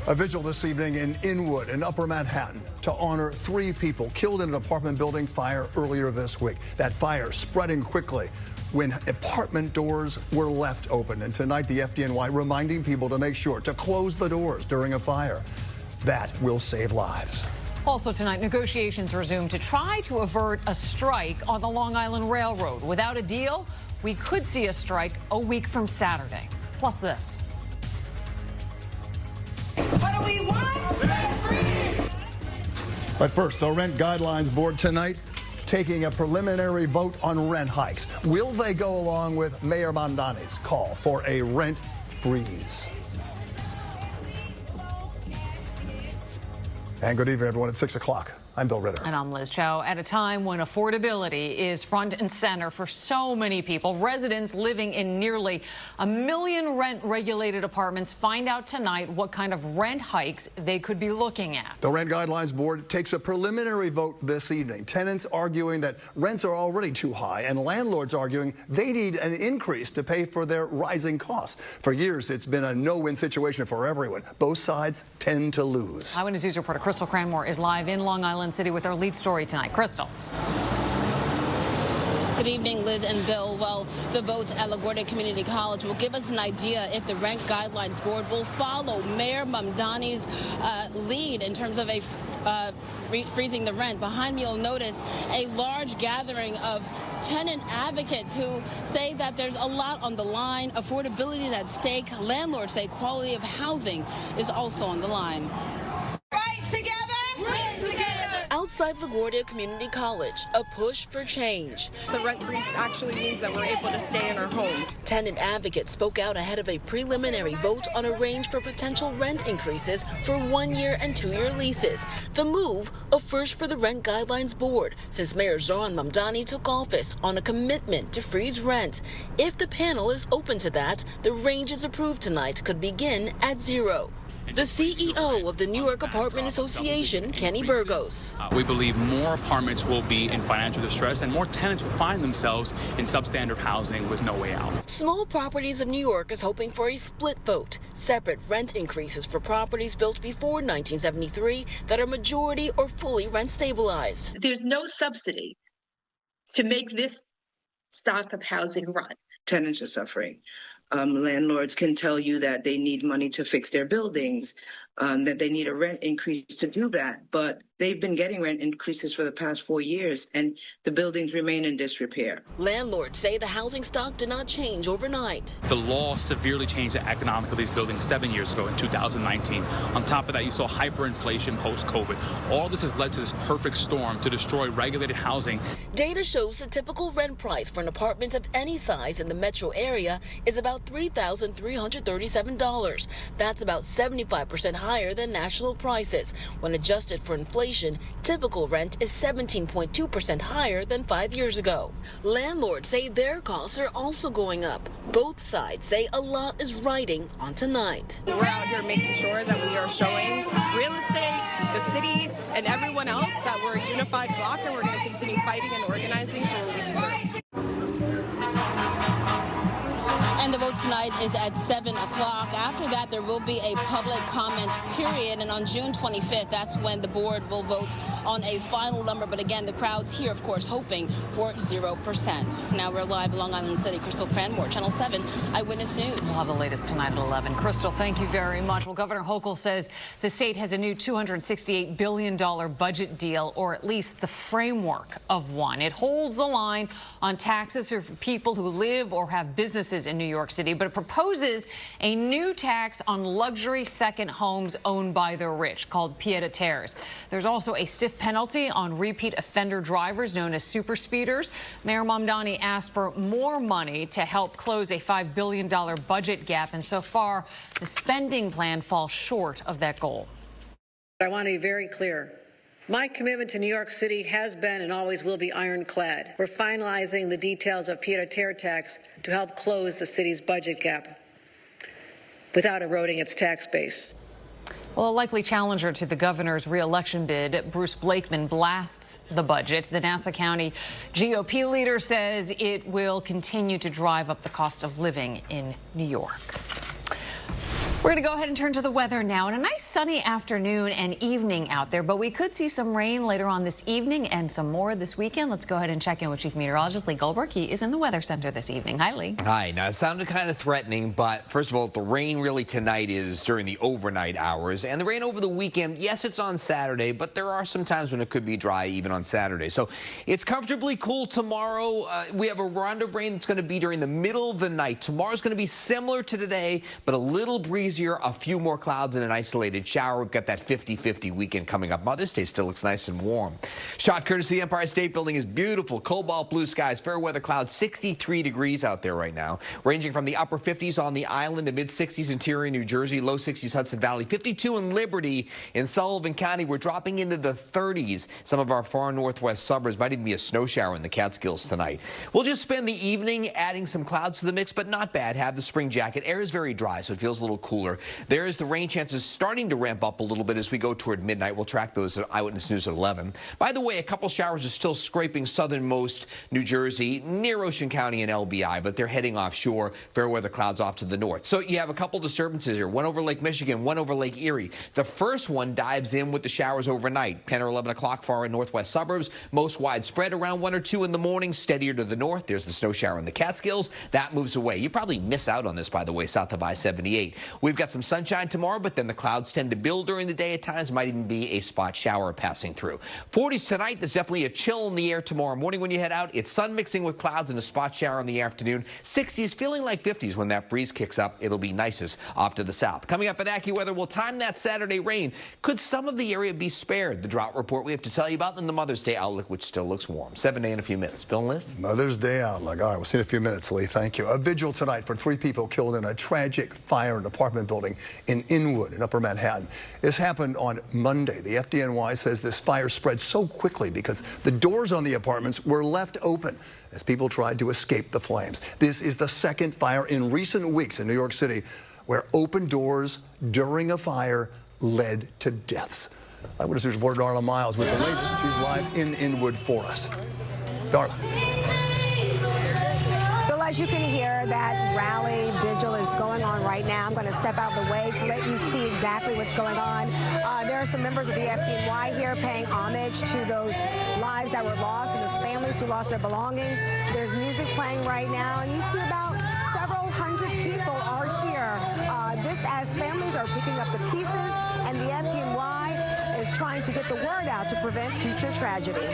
A vigil this evening in Inwood in Upper Manhattan to honor 3 people killed in an apartment building fire earlier this week. That fire spreading quickly when apartment doors were left open. And tonight, the FDNY reminding people to make sure to close the doors during a fire. That will save lives. Also tonight, negotiations resume to try to avert a strike on the Long Island Railroad. Without a deal, we could see a strike a week from Saturday. Plus this. What do we want? Rent free! But first, the Rent Guidelines Board tonight taking a preliminary vote on rent hikes. Will they go along with Mayor Mamdani's call for a rent freeze? And good evening, everyone. At 6 o'clock. I'm Bill Ritter. And I'm Liz Cho. At a time when affordability is front and center for so many people, residents living in nearly 1 million rent-regulated apartments find out tonight what kind of rent hikes they could be looking at. The Rent Guidelines Board takes a preliminary vote this evening. Tenants arguing that rents are already too high, and landlords arguing they need an increase to pay for their rising costs. For years, it's been a no-win situation for everyone. Both sides tend to lose. Eyewitness News reporter Crystal Cranmore is live in Long Island City with our lead story tonight. Crystal. Good evening, Liz and Bill. Well, the vote at LaGuardia Community College will give us an idea if the Rent Guidelines Board will follow Mayor Mamdani's lead in terms of freezing the rent. Behind me, you'll notice a large gathering of tenant advocates who say that there's a lot on the line. Affordability is at stake. Landlords say quality of housing is also on the line. Fight together! Rent together! Outside LaGuardia Community College, a push for change. The rent freeze actually means that we're able to stay in our homes. Tenant advocates spoke out ahead of a preliminary vote on a range for potential rent increases for 1-year and 2-year leases. The move, a first for the Rent Guidelines Board, since Mayor Zohran Mamdani took office on a commitment to freeze rent. If the panel is open to that, the ranges approved tonight could begin at 0. The CEO of the New York Apartment Association, Kenny Burgos. We believe more apartments will be in financial distress and more tenants will find themselves in substandard housing with no way out. Small Properties of New York is hoping for a split vote, separate rent increases for properties built before 1973 that are majority or fully rent stabilized. There's no subsidy to make this stock of housing run. Tenants are suffering. Landlords can tell you that they need money to fix their buildings, that they need a rent increase to do that. But they've been getting rent increases for the past 4 years, and the buildings remain in disrepair. Landlords say the housing stock did not change overnight. The law severely changed the economics of these buildings 7 years ago in 2019. On top of that, you saw hyperinflation post-COVID. All this has led to this perfect storm to destroy regulated housing. Data shows the typical rent price for an apartment of any size in the metro area is about $3,337. That's about 75% higher than national prices. When adjusted for inflation, typical rent is 17.2% higher than 5 years ago. Landlords say their costs are also going up. Both sides say a lot is riding on tonight. We're out here making sure that we are showing real estate, the city, and everyone else that we're a unified bloc, and we're going to continue fighting and organizing for what we deserve. And the vote tonight Statewide is at 7 o'clock. After that, there will be a public comments period. And on June 25th, that's when the board will vote on a final number. But again, the crowd's here, of course, hoping for 0%. Now we're live in Long Island City. Crystal Cranmore, Channel 7 Eyewitness News. We'll have the latest tonight at 11. Crystal, thank you very much. Well, Governor Hochul says the state has a new $268 billion budget deal, or at least the framework of one. It holds the line on taxes for people who live or have businesses in New York City, but it proposes a new tax on luxury second homes owned by the rich, called pied-à-terres. There's also a stiff penalty on repeat offender drivers known as super speeders. Mayor Mamdani asked for more money to help close a $5 billion budget gap, and so far the spending plan falls short of that goal. I want to be very clear. My commitment to New York City has been and always will be ironclad. We're finalizing the details of pied-à-terre tax to help close the city's budget gap without eroding its tax base. Well, a likely challenger to the governor's re-election bid, Bruce Blakeman, blasts the budget. The Nassau County GOP leader says it will continue to drive up the cost of living in New York. We're going to go ahead and turn to the weather now. And a nice sunny afternoon and evening out there, but we could see some rain later on this evening and some more this weekend. Let's go ahead and check in with Chief Meteorologist Lee Goldberg. He is in the Weather Center this evening. Hi, Lee. Hi. Now, it sounded kind of threatening, but first of all, the rain really tonight is during the overnight hours. And the rain over the weekend, yes, it's on Saturday, but there are some times when it could be dry even on Saturday. So it's comfortably cool tomorrow. We have a round of rain that's going to be during the middle of the night. Tomorrow's going to be similar to today, but a little breezier, a few more clouds and an isolated shower. We've got that 50-50 weekend coming up. Mother's Day still looks nice and warm. Shot courtesy the Empire State Building is beautiful. Cobalt blue skies, fair weather clouds, 63 degrees out there right now, ranging from the upper 50s on the island to mid-60s interior New Jersey, low 60s Hudson Valley, 52 in Liberty. In Sullivan County, we're dropping into the 30s. Some of our far northwest suburbs might even be a snow shower in the Catskills tonight. We'll just spend the evening adding some clouds to the mix, but not bad. Have the spring jacket. Air is very dry, so it feels a little cooler. There is the rain chances starting to ramp up a little bit as we go toward midnight. We'll track those at Eyewitness News at 11. By the way, a couple showers are still scraping southernmost New Jersey near Ocean County and LBI, but they're heading offshore. Fair weather clouds off to the north. So you have a couple disturbances here, one over Lake Michigan, one over Lake Erie. The first one dives in with the showers overnight, 10 or 11 o'clock far in northwest suburbs, most widespread around 1 or 2 in the morning, steadier to the north. There's the snow shower in the Catskills. That moves away. You probably miss out on this, by the way, south of I-78. We've got some sunshine tomorrow, but then the clouds tend to build during the day at times. Might even be a spot shower passing through. 40s tonight. There's definitely a chill in the air tomorrow morning when you head out. It's sun mixing with clouds and a spot shower in the afternoon. 60s feeling like 50s when that breeze kicks up. It'll be nicest off to the south. Coming up at AccuWeather, we'll time that Saturday rain. Could some of the area be spared? The drought report we have to tell you about, and the Mother's Day outlook, which still looks warm. 7 in a few minutes. Bill and Liz? Mother's Day outlook. All right, we'll see you in a few minutes, Lee. Thank you. A vigil tonight for 3 people killed in a tragic fire in an apartment building in Inwood in Upper Manhattan. This happened on Monday. The FDNY says this fire spread so quickly because the doors on the apartments were left open as people tried to escape the flames. This is the second fire in recent weeks in New York City where open doors during a fire led to deaths. Eyewitness News reporter Darla Miles with the latest. She's live in Inwood for us. Darla. Bill, as you can hear, that rally vigil is going on right now. I'm going to step out of the way to let you see exactly what's going on. There are some members of the FDNY here paying homage to those lives that were lost and those families who lost their belongings. There's music playing right now, and you see about several hundred people are here. This as families are picking up the pieces, and the FDNY is trying to get the word out to prevent future tragedy.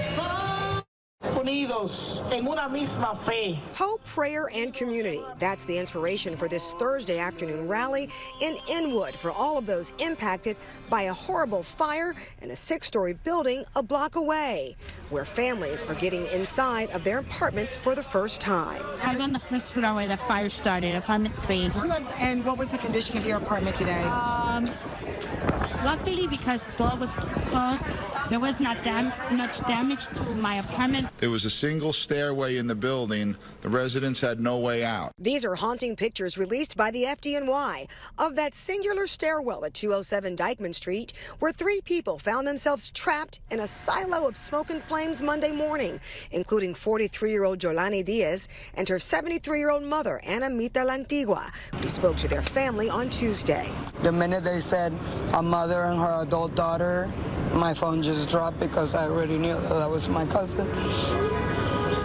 Unidos en una misma fe. Hope, prayer, and community. That's the inspiration for this Thursday afternoon rally in Inwood for all of those impacted by a horrible fire in a 6-story building a block away, where families are getting inside of their apartments for the first time. I'm on the first floor where the fire started, apartment 3. And what was the condition of your apartment today? Luckily, because the door was closed, there was not much damage to my apartment. There was a single stairway in the building. The residents had no way out. These are haunting pictures released by the FDNY of that singular stairwell at 207 Dyckman Street, where 3 people found themselves trapped in a silo of smoke and flames Monday morning, including 43-year-old Yolani Diaz and her 73-year-old mother, Ana Mita La Antigua, who spoke to their family on Tuesday. The minute they said a mother and her adult daughter, my phone just dropped because I already knew that was my cousin.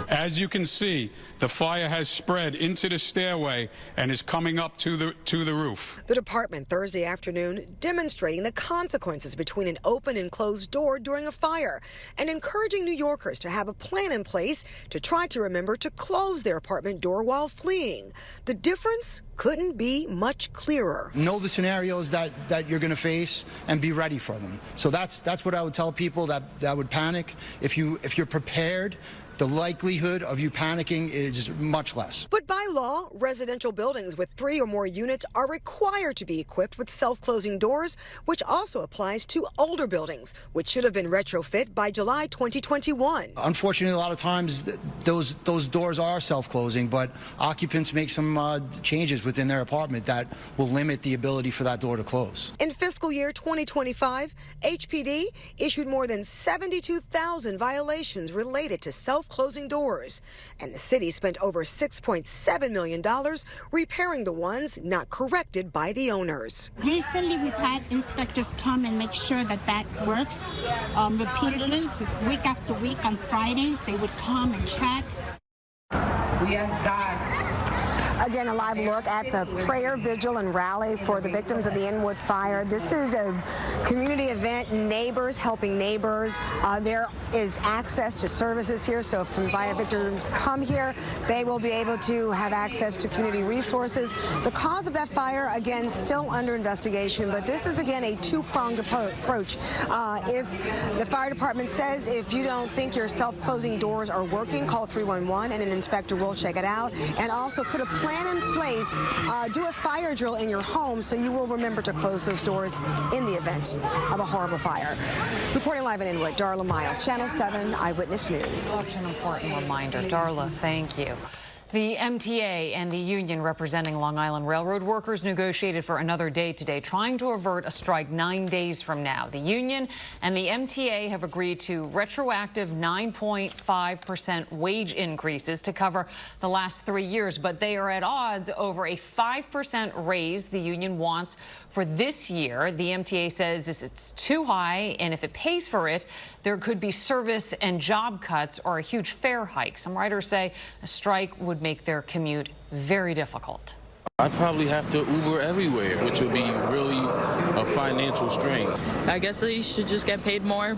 As you can see, the fire has spread into the stairway and is coming up to the roof. The department Thursday afternoon demonstrating the consequences between an open and closed door during a fire and encouraging New Yorkers to have a plan in place to try to remember to close their apartment door while fleeing. The difference couldn't be much clearer. Know the scenarios that you're going to face and be ready for them. So that's what I would tell people that would panic. If you're prepared, the likelihood of you panicking is much less. But by law, residential buildings with 3 or more units are required to be equipped with self-closing doors, which also applies to older buildings, which should have been retrofit by July 2021. Unfortunately, a lot of times those doors are self-closing, but occupants make some changes within their apartment that will limit the ability for that door to close. In fiscal year 2025, HPD issued more than 72,000 violations related to self-closing doors, and the city spent over $6.7 million repairing the ones not corrected by the owners. Recently, we've had inspectors come and make sure that works repeatedly. Week after week on Fridays, they would come and check. We ask God. Again, a live look at the prayer vigil and rally for the victims of the Inwood fire. This is a community event, neighbors helping neighbors. There is access to services here, so if some fire victims come here, they will be able to have access to community resources. The cause of that fire, again, still under investigation, but this is, again, a two-pronged approach. If the fire department says if you don't think your self-closing doors are working, call 311 and an inspector will check it out, and also put a plan in place, do a fire drill in your home so you will remember to close those doors in the event of a horrible fire. Reporting live in Inwood, Darla Miles, Channel 7 Eyewitness News. Such an important reminder. Darla, thank you. The MTA and the union representing Long Island Railroad workers negotiated for another day today, trying to avert a strike 9 days from now. The union and the MTA have agreed to retroactive 9.5% wage increases to cover the last 3 years, but they are at odds over a 5% raise the union wants for this year. The MTA says it's too high, and if it pays for it, there could be service and job cuts or a huge fare hike. Some writers say a strike would make their commute very difficult. I'd probably have to Uber everywhere, which would be really a financial strain. I guess they should just get paid more.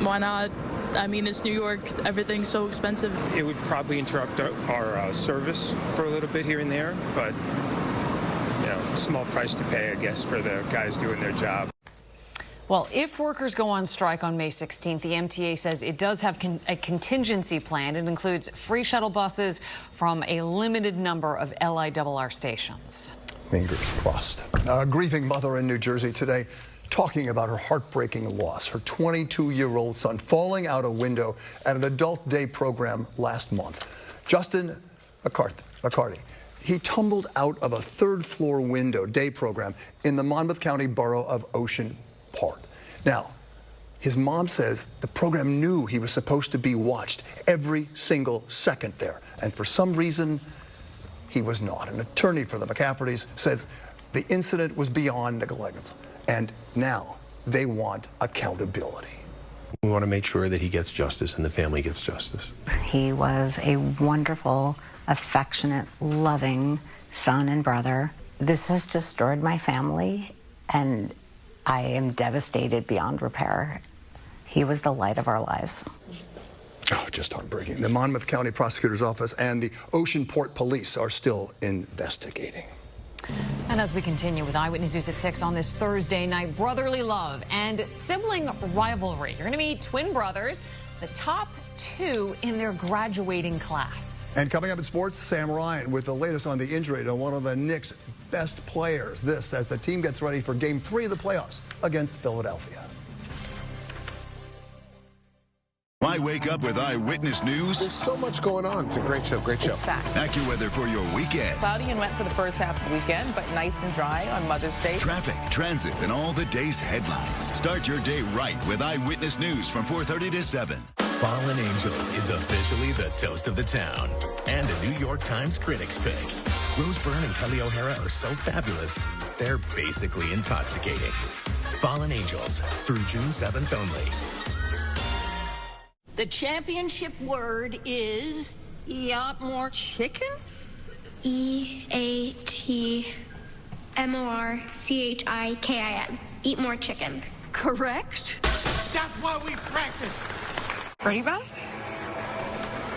Why not? I mean, it's New York. Everything's so expensive. It would probably interrupt our service for a little bit here and there, but small price to pay, I guess, for the guys doing their job. Well, if workers go on strike on May 16th, the MTA says it does have a contingency plan. It includes free shuttle buses from a limited number of LIRR stations. Fingers crossed. A grieving mother in New Jersey today talking about her heartbreaking loss. Her 22-year-old son falling out a window at an adult day program last month. Justin McCarty. He tumbled out of a 3rd-floor window day program in the Monmouth County borough of Ocean Park. Now, his mom says the program knew he was supposed to be watched every single second there, and for some reason, he was not. An attorney for the McCaffertys says the incident was beyond negligence, and now they want accountability. We want to make sure that he gets justice and the family gets justice. He was a wonderful, affectionate, loving son and brother. This has destroyed my family, and I am devastated beyond repair. He was the light of our lives. Oh, just heartbreaking. The Monmouth County Prosecutor's Office and the Oceanport Police are still investigating. And as we continue with Eyewitness News at 6 on this Thursday night, brotherly love and sibling rivalry. You're going to meet twin brothers, the top 2 in their graduating class. And coming up in sports, Sam Ryan with the latest on the injury to one of the Knicks' best players. This as the team gets ready for Game 3 of the playoffs against Philadelphia. Why wake up with Eyewitness News? There's so much going on. It's a great show. Great show. It's fact. AccuWeather for your weekend. Cloudy and wet for the first half of the weekend, but nice and dry on Mother's Day. Traffic, transit, and all the day's headlines. Start your day right with Eyewitness News from 4:30 to 7. Fallen Angels is officially the toast of the town and a New York Times critics pick. Rose Byrne and Kelly O'Hara are so fabulous, they're basically intoxicating. Fallen Angels through June 7th only. The championship word is eat more chicken? EATMORCHIKIN. Eat more chicken. Correct. That's why we practice. Ready, Beth?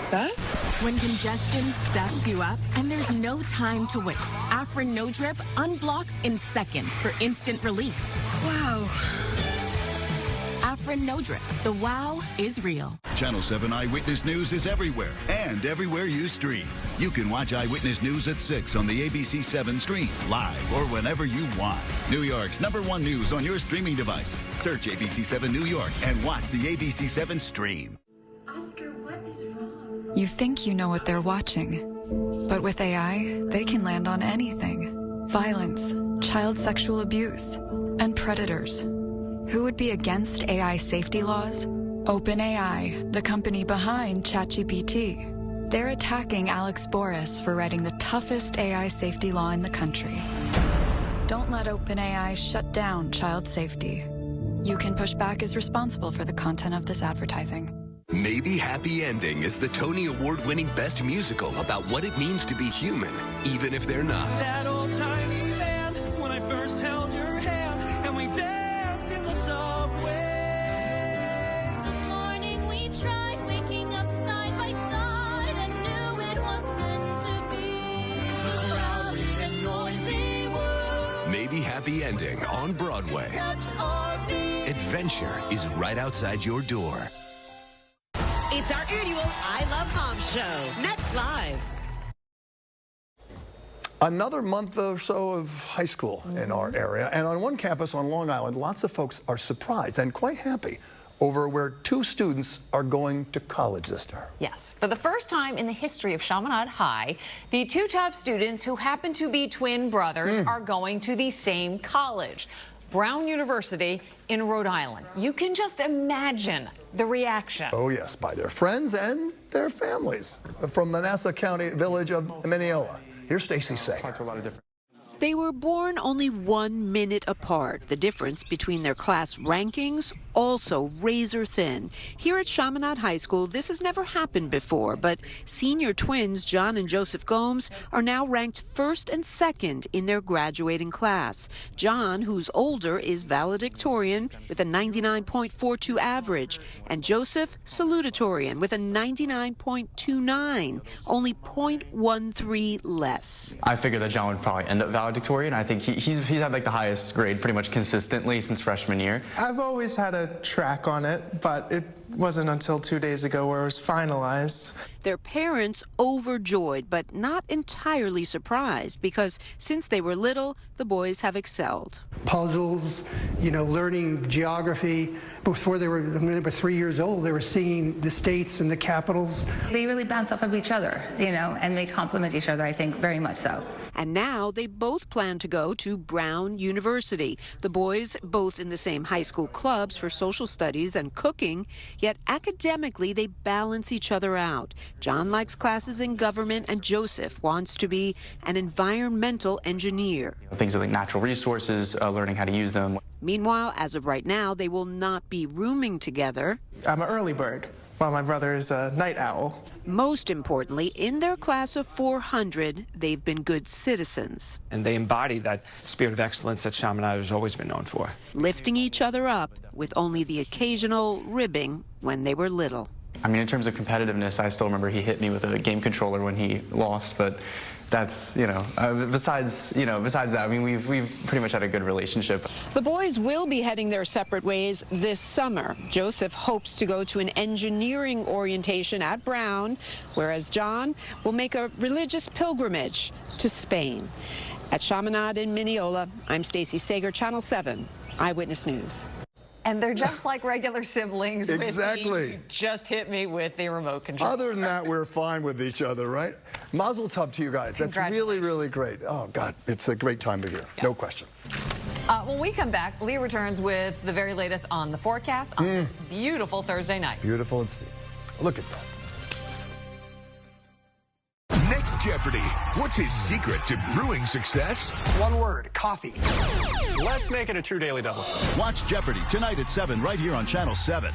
Beth? When congestion stuffs you up and there's no time to waste, Afrin No Drip unblocks in seconds for instant relief. Wow. Afrin No Drip. The wow is real. Channel 7 Eyewitness News is everywhere and everywhere you stream. You can watch Eyewitness News at 6 on the ABC 7 stream, live or whenever you want. New York's #1 news on your streaming device. Search ABC 7 New York and watch the ABC 7 stream. Oscar, what is wrong? You think you know what they're watching, but with AI, they can land on anything. Violence, child sexual abuse, and predators. Who would be against AI safety laws? OpenAI, the company behind ChatGPT. They're attacking Alex Boris for writing the toughest AI safety law in the country. Don't let OpenAI shut down child safety. You Can Push Back is responsible for the content of this advertising. Maybe Happy Ending is the Tony Award-winning best musical about what it means to be human, even if they're not. That old tiny land when I first held your hand and we danced in the subway. The morning we tried waking up side by side and knew it was meant to be. Crowded and noisy world. Maybe Happy Ending on Broadway. Adventure is right outside your door. It's our annual I Love Mom show. Next live. Another month or so of high school in our area. And on one campus on Long Island, lots of folks are surprised and quite happy over where 2 students are going to college this term. Yes, for the first time in the history of Chaminade High, the 2 top students who happen to be twin brothers are going to the same college, Brown University in Rhode Island. You can just imagine the reaction. Oh yes, by their friends and their families from Manassas County village of Mineola. Here's Stacy Sager. They were born only 1 minute apart. The difference between their class rankings also razor thin. Here at Chaminade High School, this has never happened before, but senior twins John and Joseph Gomes are now ranked 1st and 2nd in their graduating class. John, who's older, is valedictorian with a 99.42 average, and Joseph salutatorian with a 99.29, only 0.13 less. I figured that John would probably end up valedictorian. I think he's had like the highest grade pretty much consistently since freshman year. I've always had a track on it, but it wasn't until 2 days ago where it was finalized. Their parents overjoyed, but not entirely surprised, because since they were little, the boys have excelled. Puzzles, learning geography. Before they were 3 years old, they were seeing the states and the capitals. They really bounce off of each other, and they complement each other, I think, very much so. And now they both plan to go to Brown University. The boys both in the same high school clubs for social studies and cooking, yet academically they balance each other out. John likes classes in government and Joseph wants to be an environmental engineer. Things like natural resources, learning how to use them. Meanwhile, as of right now, they will not be rooming together. I'm an early bird, while my brother is a night owl. Most importantly, in their class of 400, they've been good citizens. And they embody that spirit of excellence that Chaminade has always been known for. Lifting each other up with only the occasional ribbing when they were little. I mean, in terms of competitiveness, I still remember he hit me with a game controller when he lost, but that's, besides that, I mean, we've pretty much had a good relationship. The boys will be heading their separate ways this summer. Joseph hopes to go to an engineering orientation at Brown, whereas John will make a religious pilgrimage to Spain. At Chaminade in Mineola, I'm Stacey Sager, Channel 7, Eyewitness News. And they're just like regular siblings. Exactly. You just hit me with the remote control. Other than that, we're fine with each other, right? Mazel tov to you guys. That's really, really great. Oh, God, it's a great time of year. Yeah. No question. When we come back, Lee returns with the very latest on the forecast on this beautiful Thursday night. Beautiful and steep. Look at that. Next Jeopardy! What's his secret to brewing success? One word, coffee. Let's make it a true daily double. Watch Jeopardy tonight at 7 right here on Channel 7.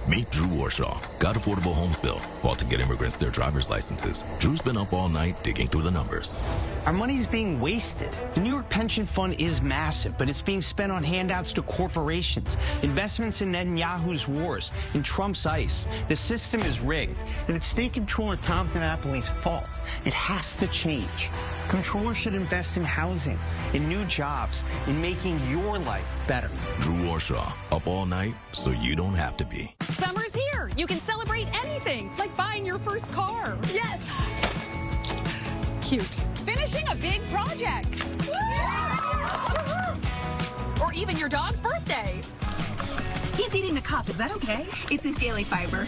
Meet Drew Warshaw. Got affordable homes bill. Fought to get immigrants their driver's licenses. Drew's been up all night digging through the numbers. Our money's being wasted. The New York pension fund is massive, but it's being spent on handouts to corporations, investments in Netanyahu's wars, in Trump's ICE. The system is rigged, and it's state controller Tom DiNapoli's fault. It has to change. Controllers should invest in housing, in new jobs, in making your life better. Drew Warshaw, up all night so you don't have to be. Summer's here. You can celebrate anything, like buying your first car. Yes. Cute. Finishing a big project. Or even your dog's birthday. He's eating the cup. Is that okay? It's his daily fiber.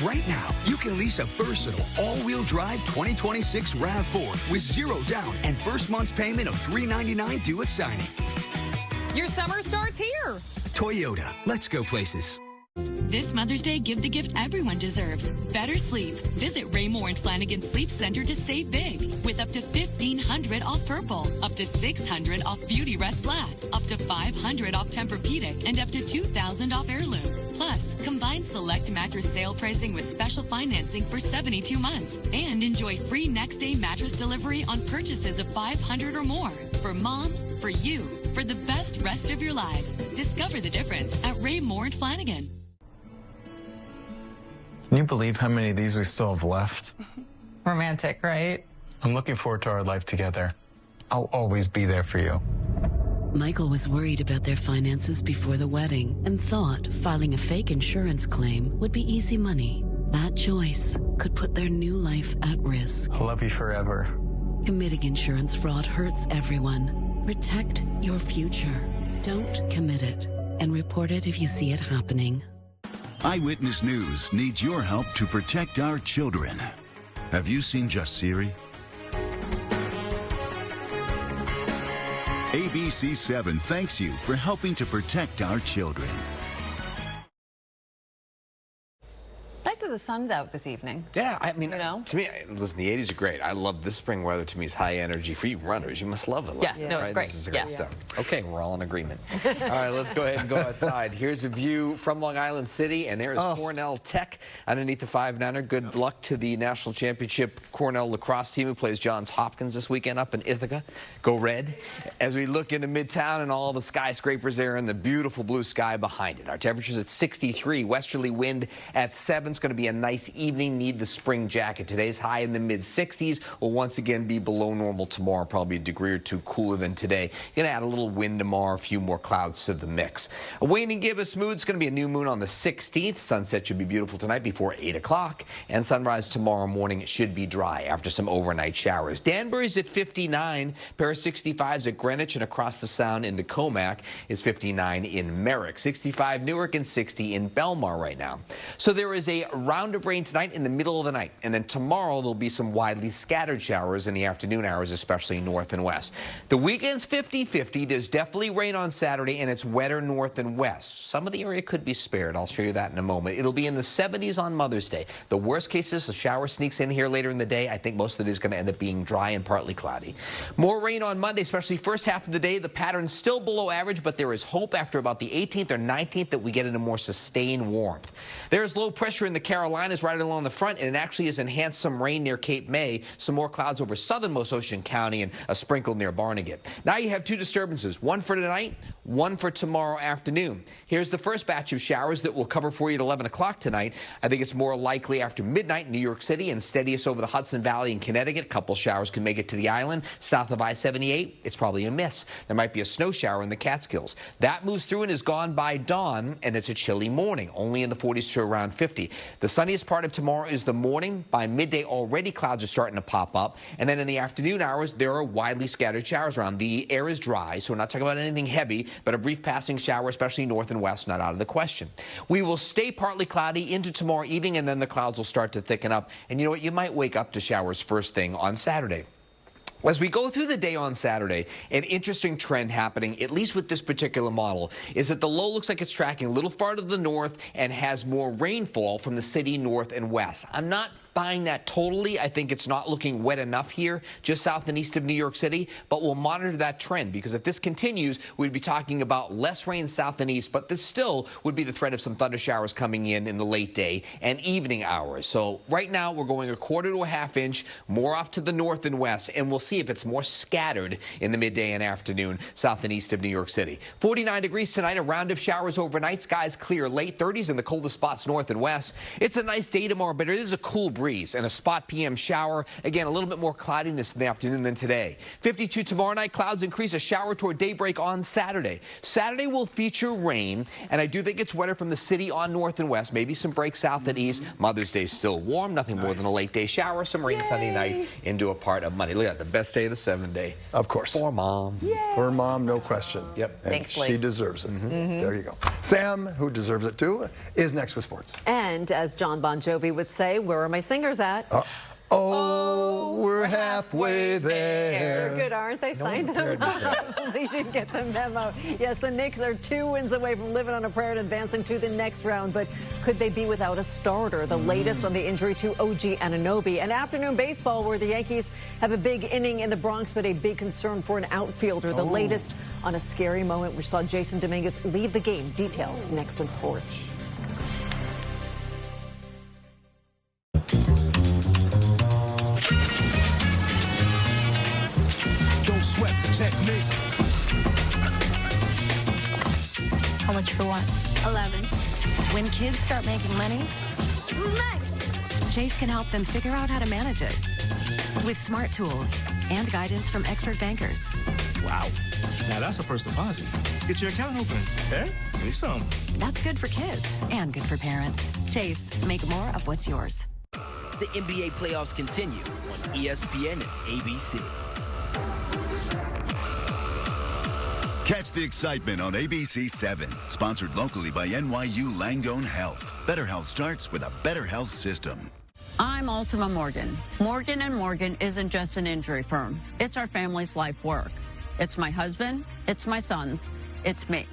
Right now, you can lease a versatile all-wheel drive 2026 RAV4 with 0 down and first month's payment of $399 due at signing. Your summer starts here. Toyota, let's go places. This Mother's Day, give the gift everyone deserves. Better sleep. Visit Raymore and Flanagan Sleep Center to save big with up to $1,500 off Purple, up to $600 off Beauty Rest Black, up to $500 off Tempur-Pedic, and up to $2,000 off Heirloom. Plus, combine select mattress sale pricing with special financing for 72 months. And enjoy free next-day mattress delivery on purchases of $500 or more. For mom, for you, for the best rest of your lives. Discover the difference at Raymore and Flanagan. Can you believe how many of these we still have left? Romantic, right? I'm looking forward to our life together. I'll always be there for you. Michael was worried about their finances before the wedding and thought filing a fake insurance claim would be easy money. That choice could put their new life at risk. I love you forever. Committing insurance fraud hurts everyone. Protect your future. Don't commit it, and report it if you see it happening. Eyewitness News needs your help to protect our children. Have you seen Just Siri? ABC 7 thanks you for helping to protect our children. Nice that the sun's out this evening. Yeah, I mean, to me, listen, the 80s are great. I love this spring weather. To me, is high energy for you runners. You must love it. Yes, no, it's great. This is great stuff. Okay, we're all in agreement. All right, let's go ahead and go outside. Here's a view from Long Island City, and there is Cornell Tech underneath the 5-9er. Good luck to the national championship Cornell lacrosse team who plays Johns Hopkins this weekend up in Ithaca. Go Red. As we look into Midtown and all the skyscrapers there and the beautiful blue sky behind it. Our temperature's at 63, westerly wind at 7. It's going to be a nice evening. Need the spring jacket. Today's high in the mid-60s. Will once again be below normal tomorrow, probably a degree or two cooler than today. Going to add a little wind tomorrow, a few more clouds to the mix. A waning gibbous mood. It's going to be a new moon on the 16th. Sunset should be beautiful tonight before 8 o'clock. And sunrise tomorrow morning should be dry after some overnight showers. Danbury's at 59. Pair of 65s at Greenwich and across the Sound into Comac is 59 in Merrick. 65 Newark and 60 in Belmar right now. So there is a round of rain tonight in the middle of the night. And then tomorrow there'll be some widely scattered showers in the afternoon hours, especially north and west. The weekend's 50-50. There's definitely rain on Saturday, and it's wetter north and west. Some of the area could be spared. I'll show you that in a moment. It'll be in the 70s on Mother's Day. The worst case is a shower sneaks in here later in the day. I think most of it is going to end up being dry and partly cloudy. More rain on Monday, especially first half of the day. The pattern's still below average, but there is hope after about the 18th or 19th that we get into more sustained warmth. There's low pressure in the Carolinas right along the front, and it actually has enhanced some rain near Cape May, some more clouds over southernmost Ocean County, and a sprinkle near Barnegat. Now you have two disturbances, one for tonight, one for tomorrow afternoon. Here's the first batch of showers that will cover for you at 11 o'clock tonight. I think it's more likely after midnight in New York City and steadiest over the Hudson Valley in Connecticut. A couple showers can make it to the island. South of I-78, it's probably a miss. There might be a snow shower in the Catskills. That moves through and is gone by dawn, and it's a chilly morning, only in the 40s to around 50. The sunniest part of tomorrow is the morning. By midday, already clouds are starting to pop up. And then in the afternoon hours, there are widely scattered showers around. The air is dry, so we're not talking about anything heavy, but a brief passing shower, especially north and west, not out of the question. We will stay partly cloudy into tomorrow evening, and then the clouds will start to thicken up. And you know what? You might wake up to showers first thing on Saturday. As we go through the day on Saturday, an interesting trend happening, at least with this particular model, is that the low looks like it's tracking a little farther to the north and has more rainfall from the city north and west. I'm not buying that totally. I think it's not looking wet enough here, just south and east of New York City, but we'll monitor that trend, because if this continues, we'd be talking about less rain south and east, but there still would be the threat of some thunder showers coming in the late day and evening hours. So right now, we're going 1/4 to 1/2 inch, more off to the north and west, and we'll see if it's more scattered in the midday and afternoon, south and east of New York City. 49 degrees tonight, a round of showers overnight, skies clear, late 30s in the coldest spots north and west. It's a nice day tomorrow, but it is a cool breeze and a spot PM shower. Again, a little bit more cloudiness in the afternoon than today. 52 tomorrow night, clouds increase, a shower toward daybreak on Saturday. Saturday will feature rain, and I do think it's wetter from the city on north and west, maybe some breaks south and east. Mother's Day is still warm, nothing more than a late day shower, some rain Sunday night into a part of Monday. Look at that, the best day of the 7-day. Of course. For Mom. Yay. For Mom, no question. Yep. And Thanks, Lee. she deserves it. There you go. Sam, who deserves it too, is next with sports. And as John Bon Jovi would say, where are my singers at? We're halfway there. Good, aren't they? Signed them up. They didn't get the memo. Yes, the Knicks are 2 wins away from living on a prayer and advancing to the next round. But could they be without a starter? The latest on the injury to OG Anunoby. And afternoon baseball, where the Yankees have a big inning in the Bronx, but a big concern for an outfielder. The latest on a scary moment. We saw Jason Dominguez leave the game. Details next in sports. Don't sweat the technique. How much for what? 11. When kids start making money, Chase can help them figure out how to manage it with smart tools and guidance from expert bankers. Wow. Now that's a first deposit. Let's get your account open. Eh? Give me some. That's good for kids and good for parents. Chase, make more of what's yours. The NBA playoffs continue on ESPN and ABC. Catch the excitement on ABC 7. Sponsored locally by NYU Langone Health. Better health starts with a better health system. I'm Ultima Morgan. Morgan & Morgan isn't just an injury firm. It's our family's life work. It's my husband, it's my sons, it's me.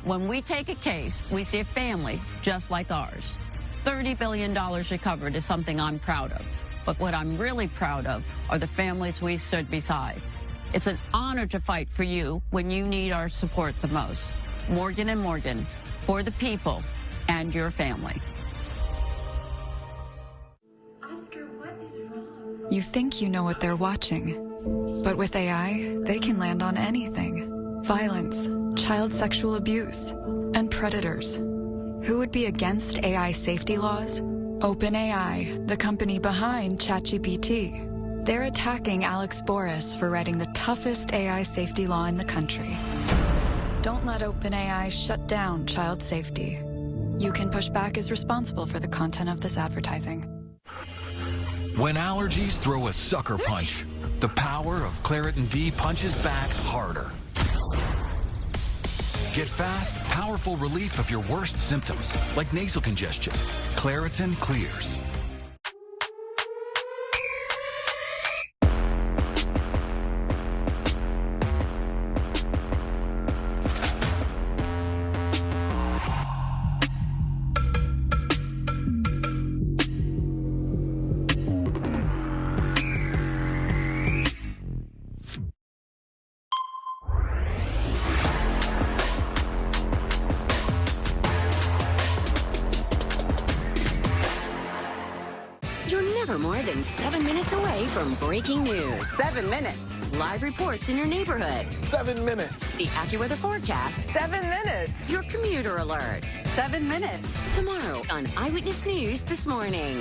When we take a case, we see a family just like ours. $30 billion recovered is something I'm proud of. But what I'm really proud of are the families we stood beside. It's an honor to fight for you when you need our support the most. Morgan & Morgan, for the people and your family. Oscar, what is wrong? You think you know what they're watching, but with AI, they can land on anything. Violence, child sexual abuse, and predators. Who would be against AI safety laws? OpenAI, the company behind ChatGPT. They're attacking Alex Boris for writing the toughest AI safety law in the country. Don't let OpenAI shut down child safety. You Can Push Back is responsible for the content of this advertising. When allergies throw a sucker punch, the power of Claritin D punches back harder. Get fast, powerful relief of your worst symptoms, like nasal congestion. Claritin clears. never more than 7 minutes away from breaking news. 7 minutes. Live reports in your neighborhood. 7 minutes. The AccuWeather forecast. 7 minutes. Your commuter alerts. 7 minutes. Tomorrow on Eyewitness News This Morning.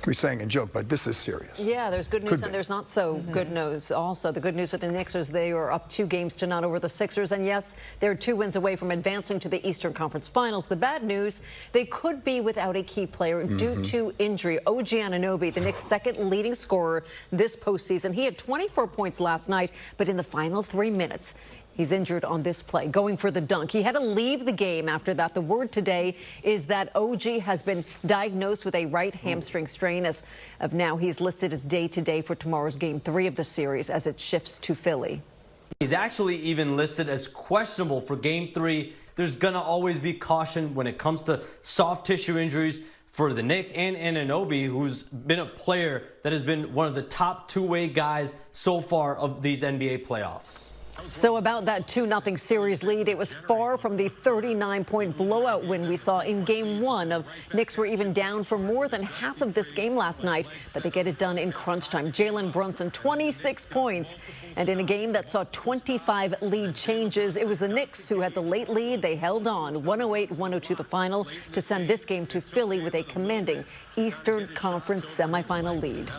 We're saying in joke, but this is serious. Yeah, there's good news and there's not so good news also. The good news with the Knicks is they are up 2 games to none over the Sixers. And yes, they're 2 wins away from advancing to the Eastern Conference Finals. The bad news, they could be without a key player due to injury. OG Anunoby, the Knicks' second leading scorer this postseason. He had 24 points last night, but in the final 3 minutes, he's injured on this play, going for the dunk. He had to leave the game after that. The word today is that OG has been diagnosed with a right hamstring strain. As of now, he's listed as day-to-day for tomorrow's Game 3 of the series as it shifts to Philly. He's actually even listed as questionable for Game 3. There's going to always be caution when it comes to soft tissue injuries for the Knicks and Anunoby, who's been a player that has been one of the top two-way guys so far of these NBA playoffs. So about that 2-0 series lead, it was far from the 39-point blowout win we saw in Game 1. Of Knicks were even down for more than half of this game last night, but they get it done in crunch time. Jalen Brunson, 26 points. And in a game that saw 25 lead changes, it was the Knicks who had the late lead. They held on 108-102 the final to send this game to Philly with a commanding Eastern Conference semifinal lead.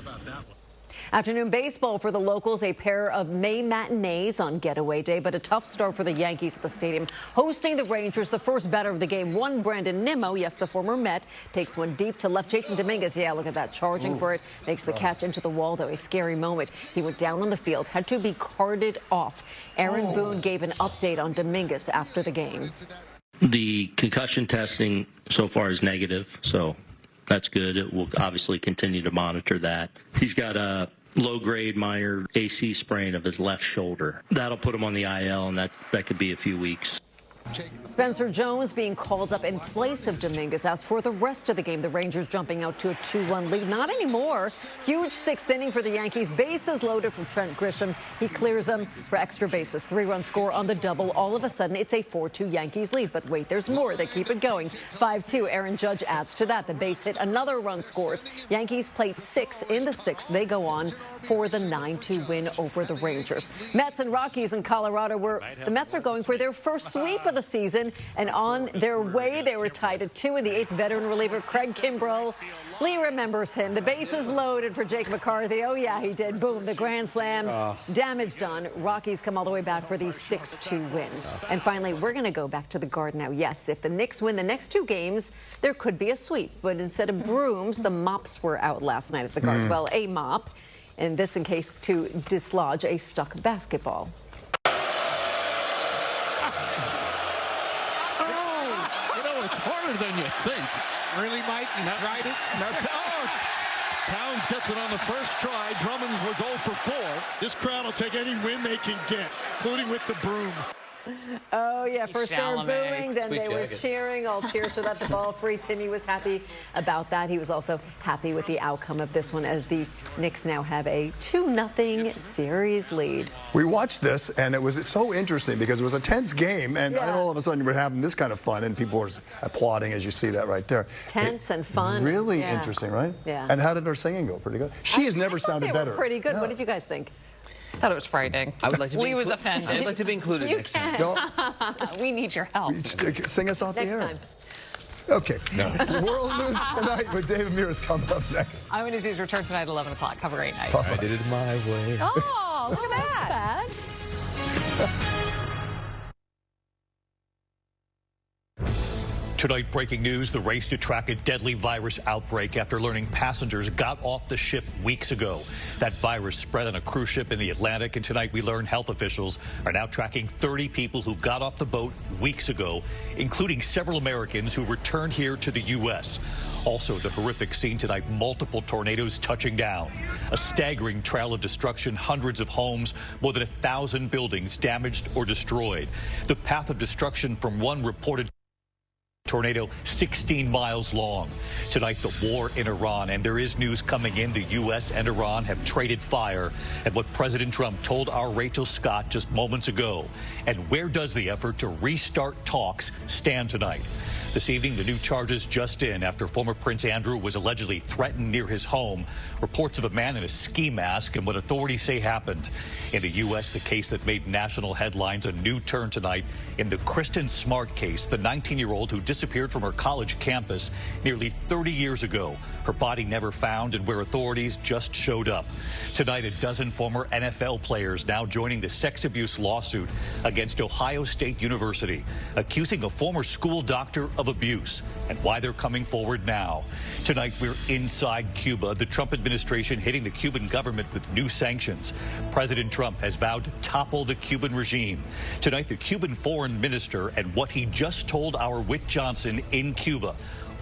Afternoon baseball for the locals, a pair of May matinees on getaway day, but a tough start for the Yankees at the stadium. Hosting the Rangers, the first batter of the game, one Brandon Nimmo, yes, the former Met, takes one deep to left. Jason Dominguez, yeah, look at that, charging for it, makes the catch into the wall, though, a scary moment. He went down on the field, had to be carted off. Aaron Boone gave an update on Dominguez after the game. The concussion testing so far is negative, so that's good. It will obviously continue to monitor that. He's got a low-grade minor AC sprain of his left shoulder. That'll put him on the IL, and that could be a few weeks. Spencer Jones being called up in place of Dominguez. As for the rest of the game, the Rangers jumping out to a 2-1 lead. Not anymore. Huge 6th inning for the Yankees. Bases loaded from Trent Grisham. He clears them for extra bases. 3-run score on the double. All of a sudden, it's a 4-2 Yankees lead. But wait, there's more. They keep it going. 5-2. Aaron Judge adds to that. The base hit. Another run scores. Yankees played 6 in the 6th. They go on for the 9-2 win over the Rangers. Mets and Rockies in Colorado, where the Mets are going for their first sweep of the season, and on their way they were tied at 2 in the 8th. Veteran reliever Craig Kimbrell, Lee remembers him. The bases loaded for Jake McCarthy. Oh yeah, he did. Boom, the grand slam. Damage done. Rockies come all the way back for the 6-2 win. And finally, we're going to go back to the Garden now. Yes, if the Knicks win the next 2 games, there could be a sweep, but instead of brooms, the mops were out last night at the Garden. Well, a mop, and this in case to dislodge a stuck basketball. Than you think. Really, Mike? You tried it? Towns gets it on the first try. Drummond's was 0 for 4. This crowd will take any win they can get, including with the broom. Oh, yeah. First they were booing, then they were cheering. All cheers for that. The ball free. Timmy was happy about that. He was also happy with the outcome of this one, as the Knicks now have a 2-0 series lead. We watched this, and it was so interesting because it was a tense game, and all of a sudden we're having this kind of fun, and people were applauding, as you see that right there. Tense and fun. Really interesting, right? Yeah. And how did her singing go? Pretty good. She has never sounded better. Pretty good. What did you guys think? I thought it was frightening. I would like to Lee was offended. I'd like to be included next time. We need your help. Sing us off the air. Next time. Okay. World News Tonight with David Mears coming up next. Eyewitness News return tonight at 11 o'clock. Have a great night. I did it my way. Oh, look at that. Tonight, breaking news, the race to track a deadly virus outbreak after learning passengers got off the ship weeks ago. That virus spread on a cruise ship in the Atlantic, and tonight we learn health officials are now tracking 30 people who got off the boat weeks ago, including several Americans who returned here to the U.S. Also, the horrific scene tonight, multiple tornadoes touching down. A staggering trail of destruction, hundreds of homes, more than 1,000 buildings damaged or destroyed. The path of destruction from one reported tornado 16 miles long. Tonight, the war in Iran, and there is news coming in. The U.S. and Iran have traded fire at what President Trump told our Rachel Scott just moments ago. And where does the effort to restart talks stand tonight? This evening, the new charges just in after former Prince Andrew was allegedly threatened near his home. Reports of a man in a ski mask and what authorities say happened. In the U.S., the case that made national headlines, a new turn tonight in the Kristen Smart case, the 19-year-old who disappeared from her college campus nearly 30 years ago. Her body never found and where authorities just showed up. Tonight, a dozen former NFL players now joining the sex abuse lawsuit against Ohio State University, accusing a former school doctor of abuse, and why they're coming forward now. Tonight, we're inside Cuba, the Trump administration hitting the Cuban government with new sanctions. President Trump has vowed to topple the Cuban regime. Tonight, the Cuban foreign minister and what he just told our Whit Johnson in Cuba,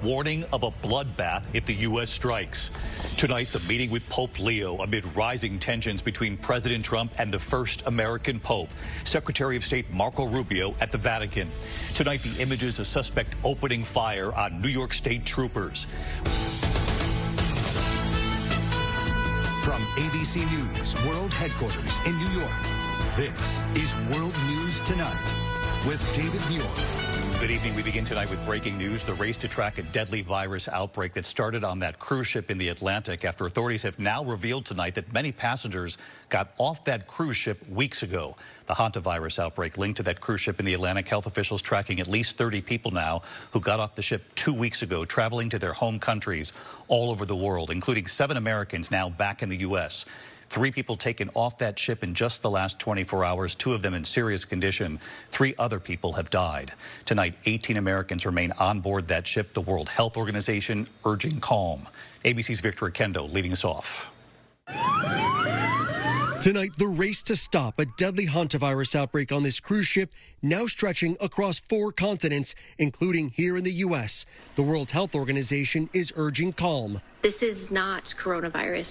warning of a bloodbath if the U.S. strikes. Tonight, the meeting with Pope Leo amid rising tensions between President Trump and the first American Pope, Secretary of State Marco Rubio at the Vatican. Tonight, the images of suspect opening fire on New York State troopers. From ABC News World Headquarters in New York, this is World News Tonight with David Muir. Good evening. We begin tonight with breaking news. The race to track a deadly virus outbreak that started on that cruise ship in the Atlantic after authorities have now revealed tonight that many passengers got off that cruise ship weeks ago. The hantavirus outbreak linked to that cruise ship in the Atlantic. Health officials tracking at least 30 people now who got off the ship 2 weeks ago, traveling to their home countries all over the world, including 7 Americans now back in the U.S. 3 people taken off that ship in just the last 24 hours, 2 of them in serious condition. 3 other people have died. Tonight, 18 Americans remain on board that ship, the World Health Organization urging calm. ABC's Victor Akendo leading us off. Tonight, the race to stop a deadly hantavirus outbreak on this cruise ship now stretching across 4 continents, including here in the U.S. The World Health Organization is urging calm. This is not coronavirus.